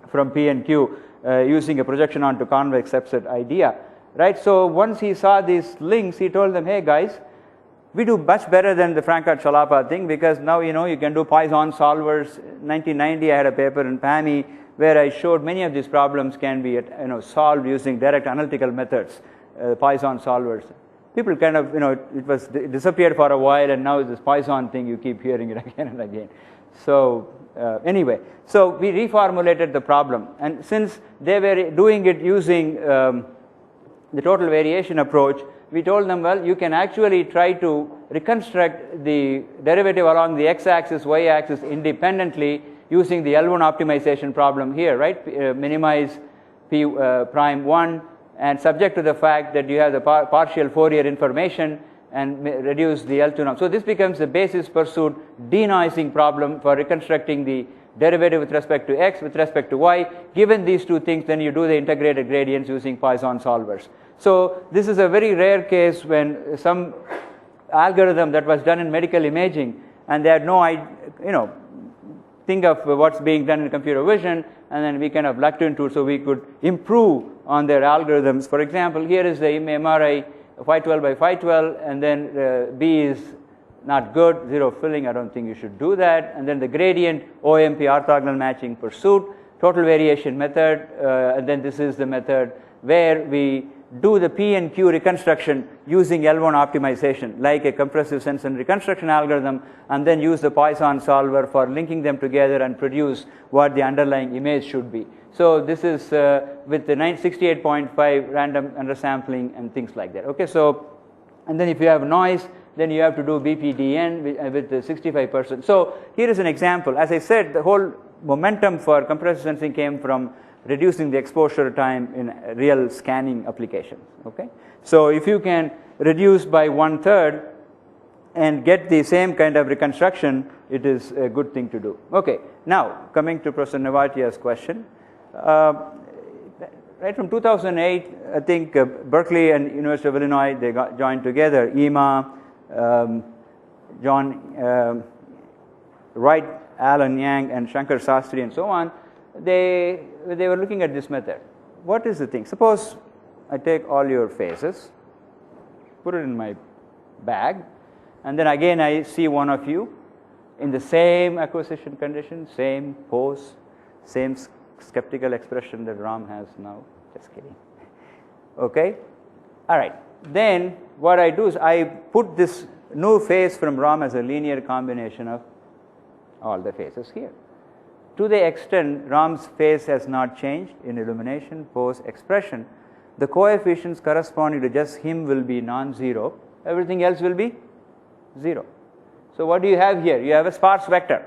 from P and Q using a projection onto convex subset idea, right? So once he saw these links, he told them, hey guys, we do much better than the Frankart-Chellappa thing, because now you can do Poisson solvers. 1990 I had a paper in PAMI where I showed many of these problems can be solved using direct analytical methods, Poisson solvers. People kind of, it disappeared for a while, and now this Poisson thing, you keep hearing it again and again. So anyway, so we reformulated the problem, and since they were doing it using the total variation approach, we told them, well, you can actually try to reconstruct the derivative along the x-axis, y-axis independently using the L1 optimization problem here, right? Minimize p prime 1, and subject to the fact that you have the partial Fourier information, and reduce the L2 norm. So this becomes the basis pursued denoising problem for reconstructing the derivative with respect to x, with respect to y. Given these two things, then you do the integrated gradients using Poisson solvers. So this is a very rare case when some algorithm that was done in medical imaging, and they had no idea, think of what's being done in computer vision, and then we kind of lucked into it so we could improve on their algorithms. For example, here is the MRI 512 by 512, and then B is not good, zero filling, I don't think you should do that. And then the gradient OMP orthogonal matching pursuit, total variation method, and then this is the method where we do the P and Q reconstruction using L1 optimization, like a compressive sense and reconstruction algorithm, and then use the Poisson solver for linking them together and produce what the underlying image should be. So this is with the 68.5 random undersampling and things like that. Okay, so, and then if you have noise, then you have to do BPDN with the 65%. So here is an example. As I said, the whole momentum for compressive sensing came from reducing the exposure time in real scanning applications. Okay? So if you can reduce by 1/3 and get the same kind of reconstruction, it is a good thing to do. Okay, now coming to Professor Navatia's question. Right from 2008, I think Berkeley and University of Illinois, they got joined together. EMA, John Wright, Alan Yang, and Shankar Sastry, and so on. They were looking at this method. What is the thing? Suppose I take all your faces, put it in my bag, and then again I see one of you in the same acquisition condition, same pose, same skeptical expression that Ram has now. Just kidding. Okay? All right. Then what I do is I put this new face from Ram as a linear combination of all the faces here. To the extent Ram's face has not changed in illumination, pose, expression, the coefficients corresponding to just him will be non-zero. Everything else will be 0. So what do you have here? You have a sparse vector.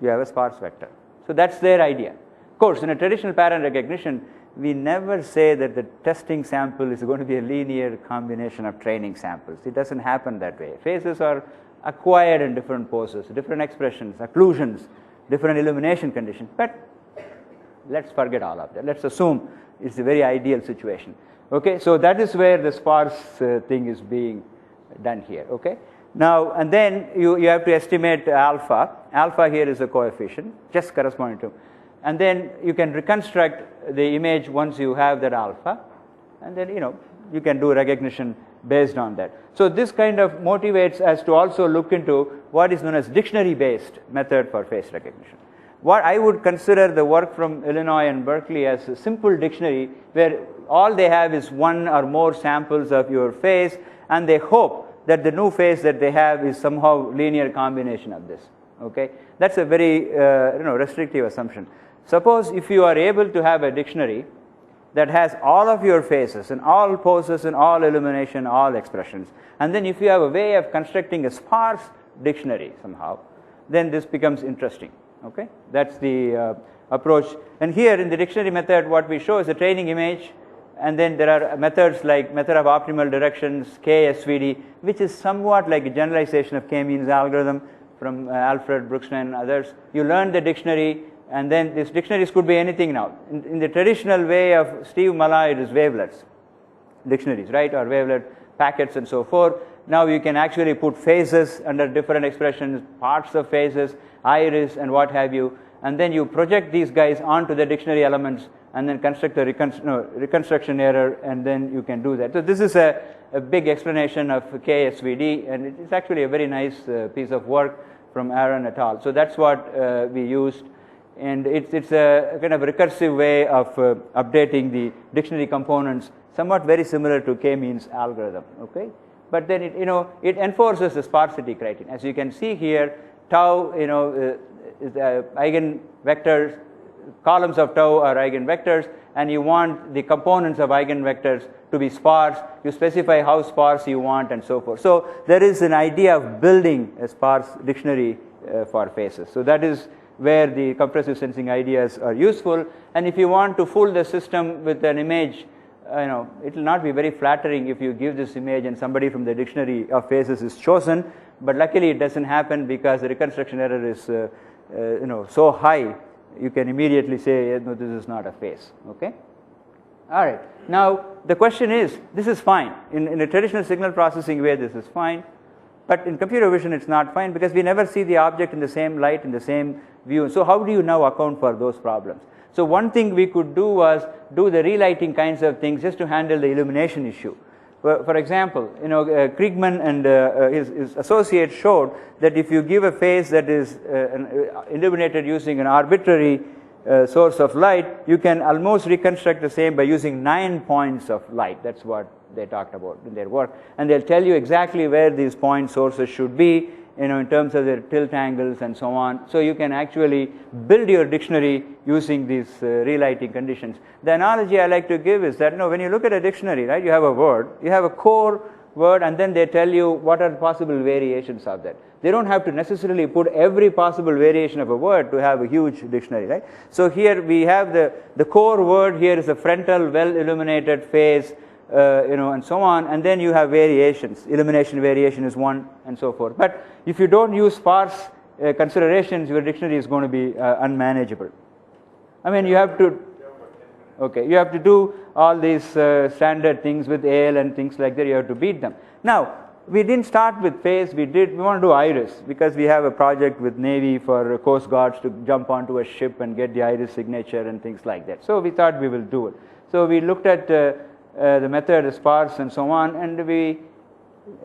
You have a sparse vector. So that's their idea. Of course, in a traditional pattern recognition, we never say that the testing sample is going to be a linear combination of training samples. It doesn't happen that way. Faces are acquired in different poses, different expressions, occlusions, different illumination conditions. But let's forget all of that. Let's assume it's a very ideal situation. Okay, so that is where the sparse thing is being done here. Okay, now and then you have to estimate alpha. Alpha here is a coefficient just corresponding to, and then you can reconstruct the image once you have that alpha, and then you can do recognition based on that. So this kind of motivates us to also look into what is known as dictionary-based method for face recognition. What I would consider the work from Illinois and Berkeley as a simple dictionary where all they have is one or more samples of your face, and they hope that the new face that they have is somehow linear combination of this. Okay, that's a very restrictive assumption. Suppose if you are able to have a dictionary that has all of your faces and all poses and all illumination, all expressions, and then if you have a way of constructing a sparse dictionary somehow, then this becomes interesting. Okay, that's the approach. And here in the dictionary method, what we show is a training image, and then there are methods like method of optimal directions, KSVD, which is somewhat like a generalization of K-means algorithm from Alfred Brookstein and others. You learn the dictionary, and then these dictionaries could be anything now. In the traditional way of Steve Mala, it is wavelets, dictionaries, right, or wavelet packets and so forth. Now you can actually put faces under different expressions, parts of faces, iris, and what have you, and then you project these guys onto the dictionary elements and then construct a reconstruction error, and then you can do that. So this is a big explanation of KSVD, and it's actually a very nice piece of work from Aaron et al. So that's what we used, and it's a kind of recursive way of updating the dictionary components, somewhat very similar to K-means algorithm. Okay, but then it enforces the sparsity criterion. As you can see here, tau is the eigenvectors. Columns of tau are eigenvectors, and you want the components of eigenvectors to be sparse. You specify how sparse you want, and so forth. So there is an idea of building a sparse dictionary for faces. So that is where the compressive sensing ideas are useful. And if you want to fool the system with an image, it will not be very flattering if you give this image and somebody from the dictionary of faces is chosen. But luckily it doesn't happen because the reconstruction error is so high. You can immediately say, no, this is not a face. Okay? All right. Now, the question is, this is fine. In a traditional signal processing way, this is fine. But in computer vision, it's not fine because we never see the object in the same light, in the same view. So how do you now account for those problems? So one thing we could do was do the relighting kinds of things just to handle the illumination issue. For example, Kriegman and his associates showed that if you give a face that is illuminated using an arbitrary source of light, you can almost reconstruct the same by using 9 points of light. That's what they talked about in their work, and they'll tell you exactly where these point sources should be, in terms of their tilt angles and so on. So you can actually build your dictionary using these relighting conditions. The analogy I like to give is that when you look at a dictionary, right, you have a word, you have a core word, and then they tell you what are possible variations of that. They don't have to necessarily put every possible variation of a word to have a huge dictionary, right? So here we have the core word. Here is a frontal, well-illuminated face, and so on, and then you have variations. Illumination variation is one, and so forth. But if you don't use sparse considerations, your dictionary is going to be unmanageable. I mean, you have to. Okay, you have to do all these standard things with AL and things like that. You have to beat them. Now, we didn't start with face. We want to do iris because we have a project with Navy for Coast Guards to jump onto a ship and get the iris signature and things like that. So we thought we will do it. So we looked at the method, sparse, and so on, and we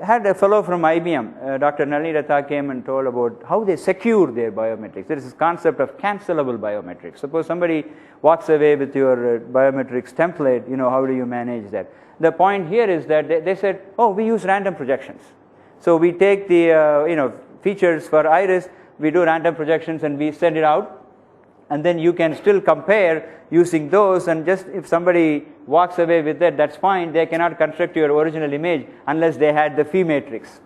had a fellow from IBM, Dr. Nalini Datta, came and told about how they secure their biometrics. There is this concept of cancelable biometrics. Suppose somebody walks away with your biometrics template, how do you manage that? The point here is that they said, oh, we use random projections. So we take the features for iris, we do random projections and we send it out, and then you can still compare using those, and just if somebody walks away with that, that's fine. They cannot construct your original image unless they had the phi matrix.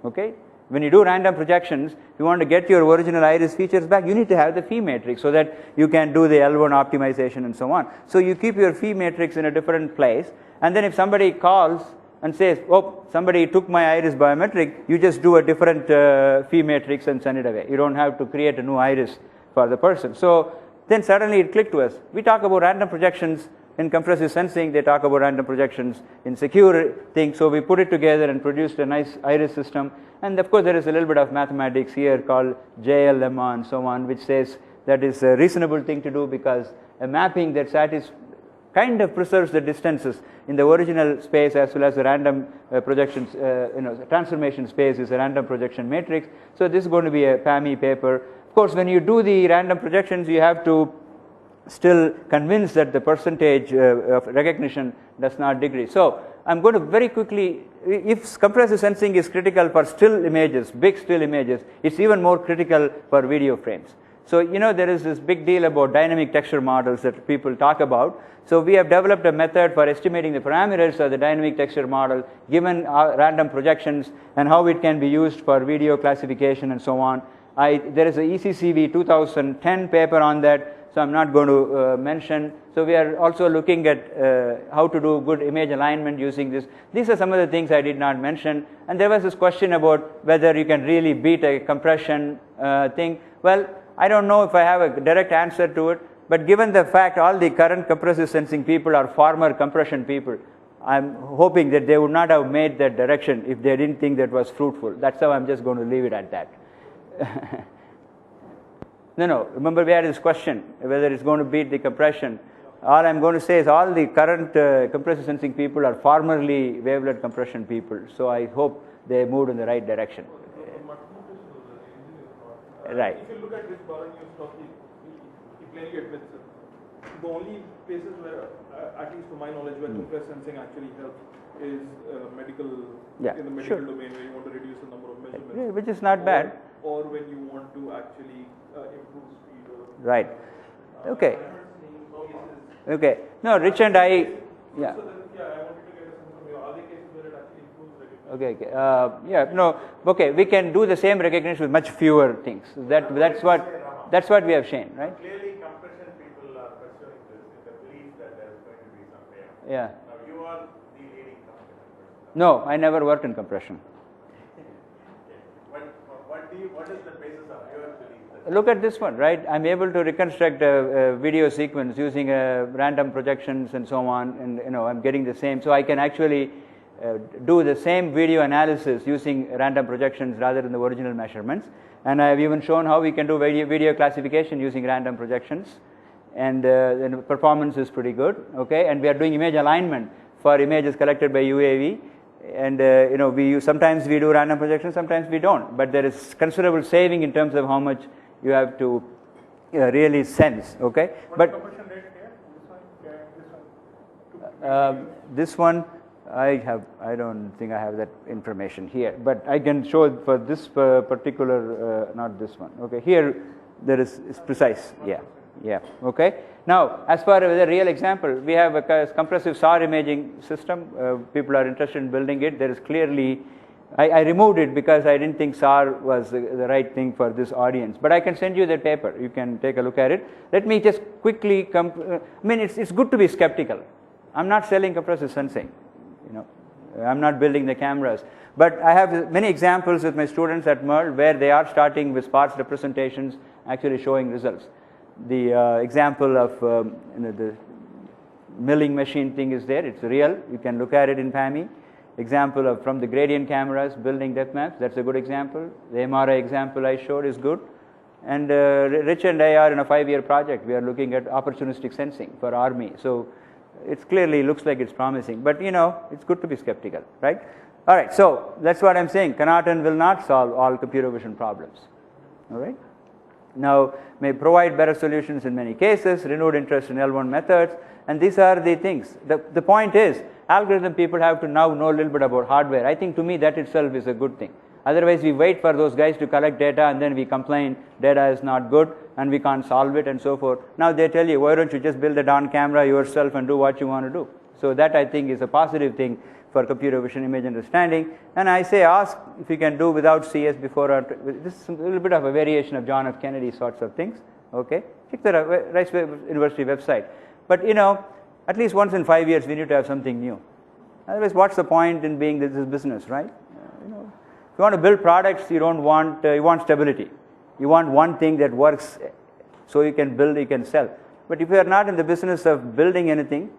Okay? When you do random projections, you want to get your original iris features back, you need to have the phi matrix so that you can do the L1 optimization and so on. So you keep your phi matrix in a different place, and then if somebody calls and says, oh, somebody took my iris biometric, you just do a different phi matrix and send it away. You don't have to create a new iris for the person. So then suddenly it clicked to us. We talk about random projections in compressive sensing, they talk about random projections in secure things. So we put it together and produced a nice iris system. And of course there is a little bit of mathematics here called JL lemma and so on, which says that is a reasonable thing to do because a mapping that kind of preserves the distances in the original space as well as the random projections, transformation space is a random projection matrix. So this is going to be a PAMI paper. Of course, when you do the random projections, you have to still convince that the percentage of recognition does not decrease. So I'm going to very quickly, if compressive sensing is critical for still images, big still images, it's even more critical for video frames. So there is this big deal about dynamic texture models that people talk about. So we have developed a method for estimating the parameters of the dynamic texture model given random projections and how it can be used for video classification and so on. There is a ECCV 2010 paper on that, so I'm not going to mention. So we are also looking at how to do good image alignment using this. These are some of the things I did not mention. And there was this question about whether you can really beat a compression thing. Well, I don't know if I have a direct answer to it, but given the fact all the current compressive sensing people are former compression people, I'm hoping that they would not have made that direction if they didn't think that was fruitful. That's how I'm just going to leave it at that. No, remember we had this question, whether it's going to beat the compression. All I'm going to say is all the current compressive sensing people are formerly wavelet compression people. So I hope they moved in the right direction. Right. If you look at this Baran stuff, he clearly admits it. The only places where, at least to my knowledge, where compressed sensing actually helps is medical, in the medical domain where you want to reduce the number of measurements. Which is not bad. Or when you want to actually improve speed. Right. Okay. Okay. No, Rich and I, So then, I wanted to get a sense from you. Are there cases where it actually improves recognition? Okay. Okay. We can do the same recognition with much fewer things. That's what we have shown, right? Clearly, compression people are pursuing this in the belief that there is going to be some payoff. Yeah. Now, you are the leading compression. No, I never worked in compression. What is the basis of your belief? Look at this one, right? I'm able to reconstruct a video sequence using random projections and so on, and I'm getting the same. So I can actually do the same video analysis using random projections rather than the original measurements. And I've even shown how we can do video classification using random projections, and the performance is pretty good. Okay, and we are doing image alignment for images collected by UAV. And sometimes we do random projections, sometimes we don't. But there is considerable saving in terms of how much you have to really sense. Okay, but Compression rate here? this one I don't think I have that information here. But I can show it for this particular, not this one. Okay, here there is it's precise. Yeah. Yeah, okay. Now, as far as the real example, we have a compressive SAR imaging system. People are interested in building it. There is clearly, I removed it because I didn't think SAR was the right thing for this audience. But I can send you that paper. You can take a look at it. Let me just quickly I mean, it's good to be skeptical. I'm not selling compressive sensing. I'm not building the cameras. But I have many examples with my students at Merle where they are starting with sparse representations, actually showing results. The example of the milling machine thing is there. It's real. You can look at it in PAMI. Example of from the gradient cameras building depth maps. That's a good example. The MRI example I showed is good. And Rich and I are in a 5-year project. We are looking at opportunistic sensing for Army. So it clearly looks like it's promising. But it's good to be skeptical, right? All right, so that's what I'm saying. Connaughton will not solve all computer vision problems. All right? Now, may provide better solutions in many cases, renewed interest in L1 methods, and these are the things. The point is, algorithm people have to now know a little bit about hardware. I think to me that itself is a good thing. Otherwise, we wait for those guys to collect data and then we complain data is not good and we can't solve it and so forth. Now they tell you, why don't you just build a darn camera yourself and do what you want to do? So that I think is a positive thing for computer vision image understanding. And I say ask if you can do without CS before or this is a little bit of a variation of John F. Kennedy sorts of things. Okay, check the Rice University website. But at least once in 5 years we need to have something new. Otherwise, what's the point in being this business, right? If you want to build products, you don't want you want stability. You want one thing that works, so you can build, you can sell. But if you are not in the business of building anything,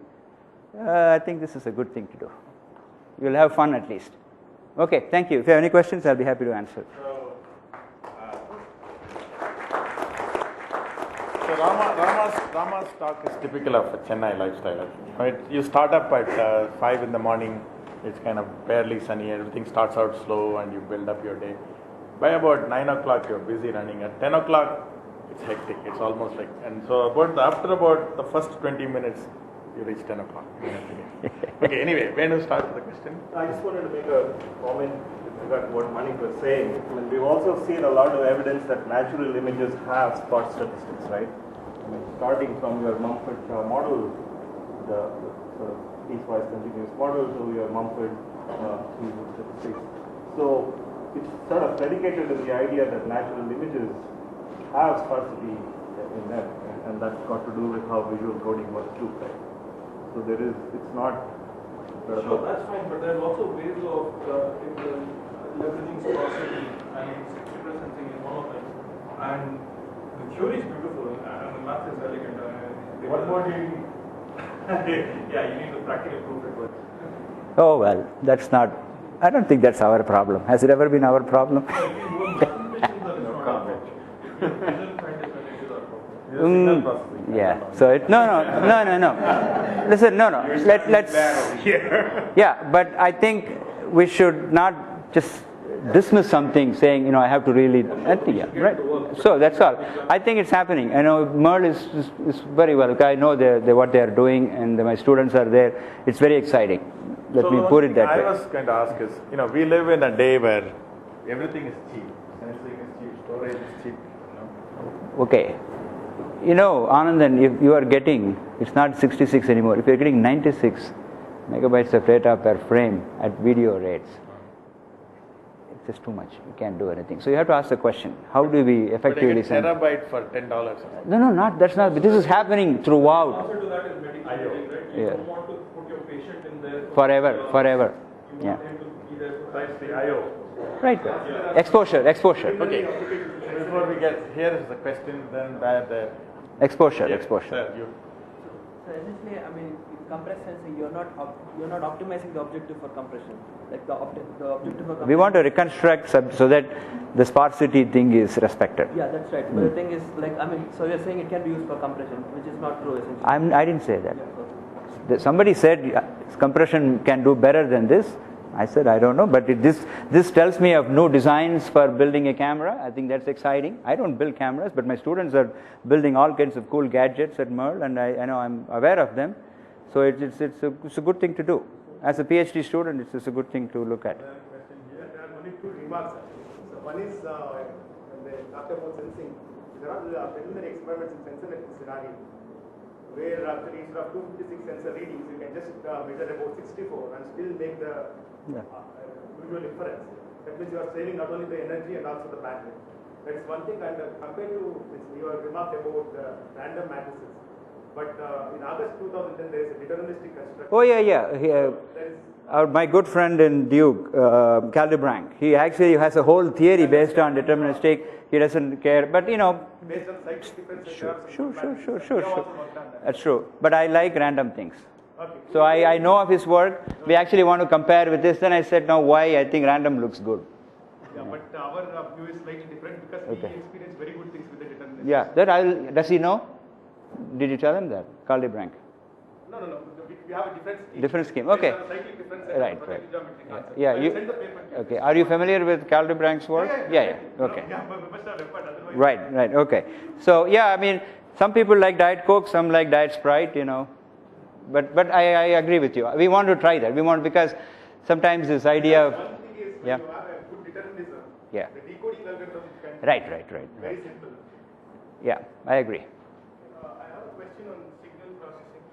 I think this is a good thing to do. You'll have fun at least. Okay, thank you. If you have any questions, I'll be happy to answer. So Rama's talk is typical of a Chennai lifestyle. Right? You start up at 5 in the morning. It's kind of barely sunny. Everything starts out slow, and you build up your day. By about 9 o'clock, you're busy running. At 10 o'clock, it's hectic. It's almost like, and so after about the first 20 minutes, you reach 10 o'clock. Okay, anyway, when you start the question? I just wanted to make a comment with regard to what Manik was saying. I mean, we've also seen a lot of evidence that natural images have sparse statistics, right? I mean, starting from your Mumford model, the sort of piecewise continuous model to your Mumford statistics. So it's sort of predicated on the idea that natural images have sparsity in them, and that's got to do with how visual coding works too, right? So there is, it's not. Sure, that's fine, but there are lots of ways of leveraging sparsity, and express sensing is one of them. And the theory is beautiful, and the math is elegant. What more do you need? Yeah, you need to practically prove it. But Oh well, that's not. I don't think that's our problem. Has it ever been our problem? Yeah. So no. Listen, no. Let's. Yeah, but I think we should not just dismiss something saying I have to really. I think right. So that's all. I think it's happening. I know Merle is very well. I know what they are doing, and my students are there. It's very exciting. Let me put it that way. I was going to ask is, we live in a day where everything is cheap. Sensing is cheap. Storage is cheap. Okay. Anandan, if you are getting, it's not 66 anymore. If you're getting 96 megabytes of data per frame at video rates, it's just too much. You can't do anything. So you have to ask the question: how do we effectively send? Terabyte for $10. No, that's not. This is happening throughout. the answer to that is medical coding, right? You don't want to put your patient in there Forever. You Yeah. want him to be there for Precisely, IO. Right. Exposure. Okay. Before we get here is the question, then there. Exposure. Sir, you. So essentially, in compressed sensing, you're not optimizing the objective for compression. Like the objective for compression. We want to reconstruct so that the sparsity thing is respected. Yeah, that's right. But the thing is, so you're saying it can be used for compression, which is not true essentially. I didn't say that. Somebody said compression can do better than this. I said I don't know, but this tells me of new designs for building a camera. I think that's exciting. I don't build cameras, but my students are building all kinds of cool gadgets at Merle, and I know I'm aware of them. So it's a good thing to do. As a PhD student, it's a good thing to look at. There are only two remarks. So one is when they talk about sensing, there are preliminary experiments in sensor network scenario where actually instead of 256 sensor readings, you can just measure about 64 and still make the usual inference. That means you are saving not only the energy and also the bandwidth. That is one thing, and compared to your remark about random matrices, but in August 2010 there is a deterministic construction. Oh yeah. My good friend in Duke, Caldebranc, he actually has a whole theory based on deterministic. He doesn't care, but based on cyclic differences. Sure. That's true. But I like random things. Okay. So I know of his work. We actually want to compare with this. Then I said, no, why? I think random looks good. Yeah, but our view is slightly different because we experience very good things with the deterministic. Yeah, does he know? Did you tell him that, Caldebranc? No. We have a different scheme. Okay. Cyclic difference Right. Yeah. Okay. Are you familiar with Caldebranc's work? Yeah. Okay. Right. Okay. So I mean, some people like Diet Coke, some like Diet Sprite, But I agree with you. We want to try that. Because sometimes this idea of one thing is when you have a good determinism. Yeah. The decoding algorithm can be Right. very simple. Yeah, I agree. I have a question on signal processing.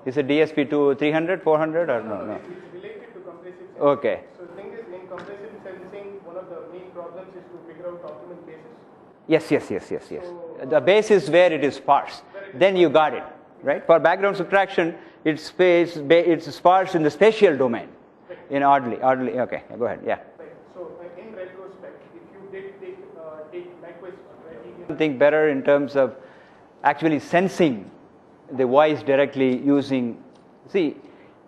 Is it DSP 300, 400 or no? It's related to compressive sensing. Okay. So the thing is, in compressive sensing, one of the main problems is to figure out optimal cases. Yes. The base is where it is sparse. Then you got it, right? For background subtraction, it's sparse in the spatial domain. In oddly. Okay, go ahead. Yeah. Right. So in retrospect, if you did take likewise, I think better in terms of actually sensing the voice directly using. See,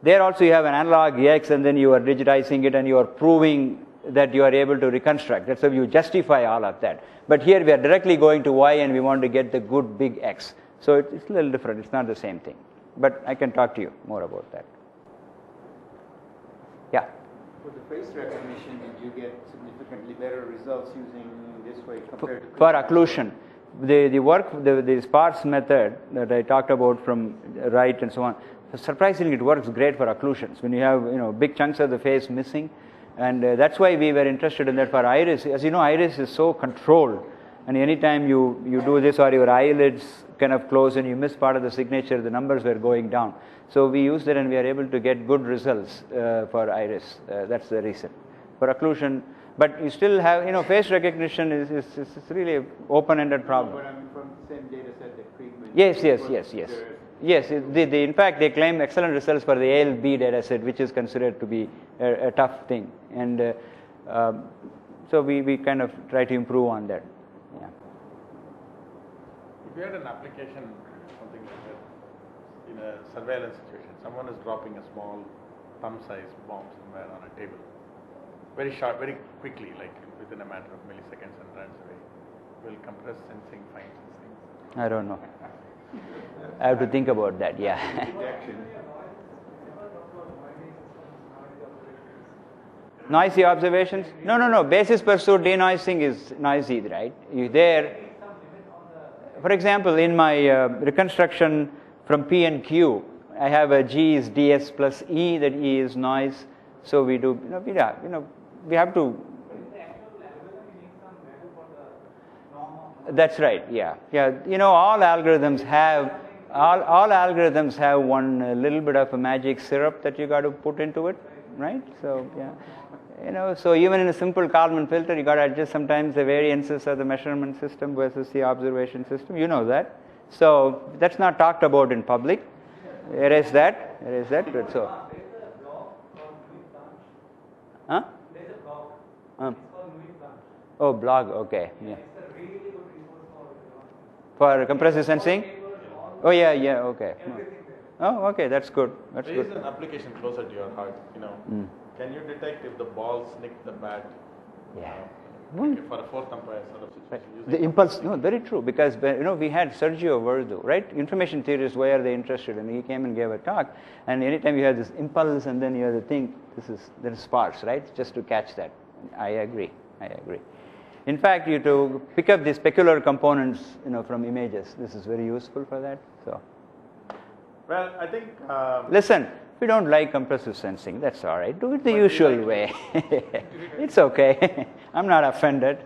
there also you have an analog X, and then you are digitizing it, and you are proving that you are able to reconstruct. That's how you justify all of that. But here we are directly going to Y, and we want to get the good big X. So it's a little different. It's not the same thing. But I can talk to you more about that. Yeah. With the face recognition, did you get significantly better results using this way compared to for occlusion? The sparse method that I talked about from Wright and so on, surprisingly it works great for occlusions. When you have big chunks of the face missing, and that's why we were interested in that for iris. As you know, iris is so controlled, and anytime you do this or your eyelids kind of close and you miss part of the signature, the numbers were going down. So we used it and we are able to get good results for iris. That's the reason. For occlusion, but you still have, face recognition is really an open-ended problem. But I mean, from the same data set that Kriegman. Yes. In fact, they claim excellent results for the ALB data set, which is considered to be a tough thing. And so we kind of try to improve on that. Yeah. If you had an application, something like that, in a surveillance situation, someone is dropping a small thumb-sized bomb somewhere on a table, very short, very quickly, like within a matter of milliseconds, and runs away. Will compress sensing find these things? I don't know. I have to think about that. Yeah. Noisy observations? No. Basis pursuit denoising is noisy, right? For example, in my reconstruction from P and Q, I have a G is ds plus E, that E is noise. So we do, we have to. That's right. Yeah. All algorithms have one little bit of a magic syrup that you got to put into it, right? So so even in a simple Kalman filter, you got to adjust sometimes the variances of the measurement system versus the observation system. You know that. So that's not talked about in public. Erase that. But so. Huh? Oh, blog. Okay. Yeah. For compressive sensing? Oh yeah. Okay. Oh, okay. That's good. There is an application closer to your heart. Can you detect if the ball snicked the bat? Yeah. For a fourth umpire sort of situation. The impulse. No, very true. Because we had Sergio Verdu, right? Information theorists. Why are they interested? And he came and gave a talk. And anytime you have this impulse, and then you have to think that is sparse, right? Just to catch that. I agree. In fact, you to pick up the specular components, from images. This is very useful for that. So. Well, I think. Listen, if you don't like compressive sensing, that's all right. Do it the usual way. It's okay. I'm not offended.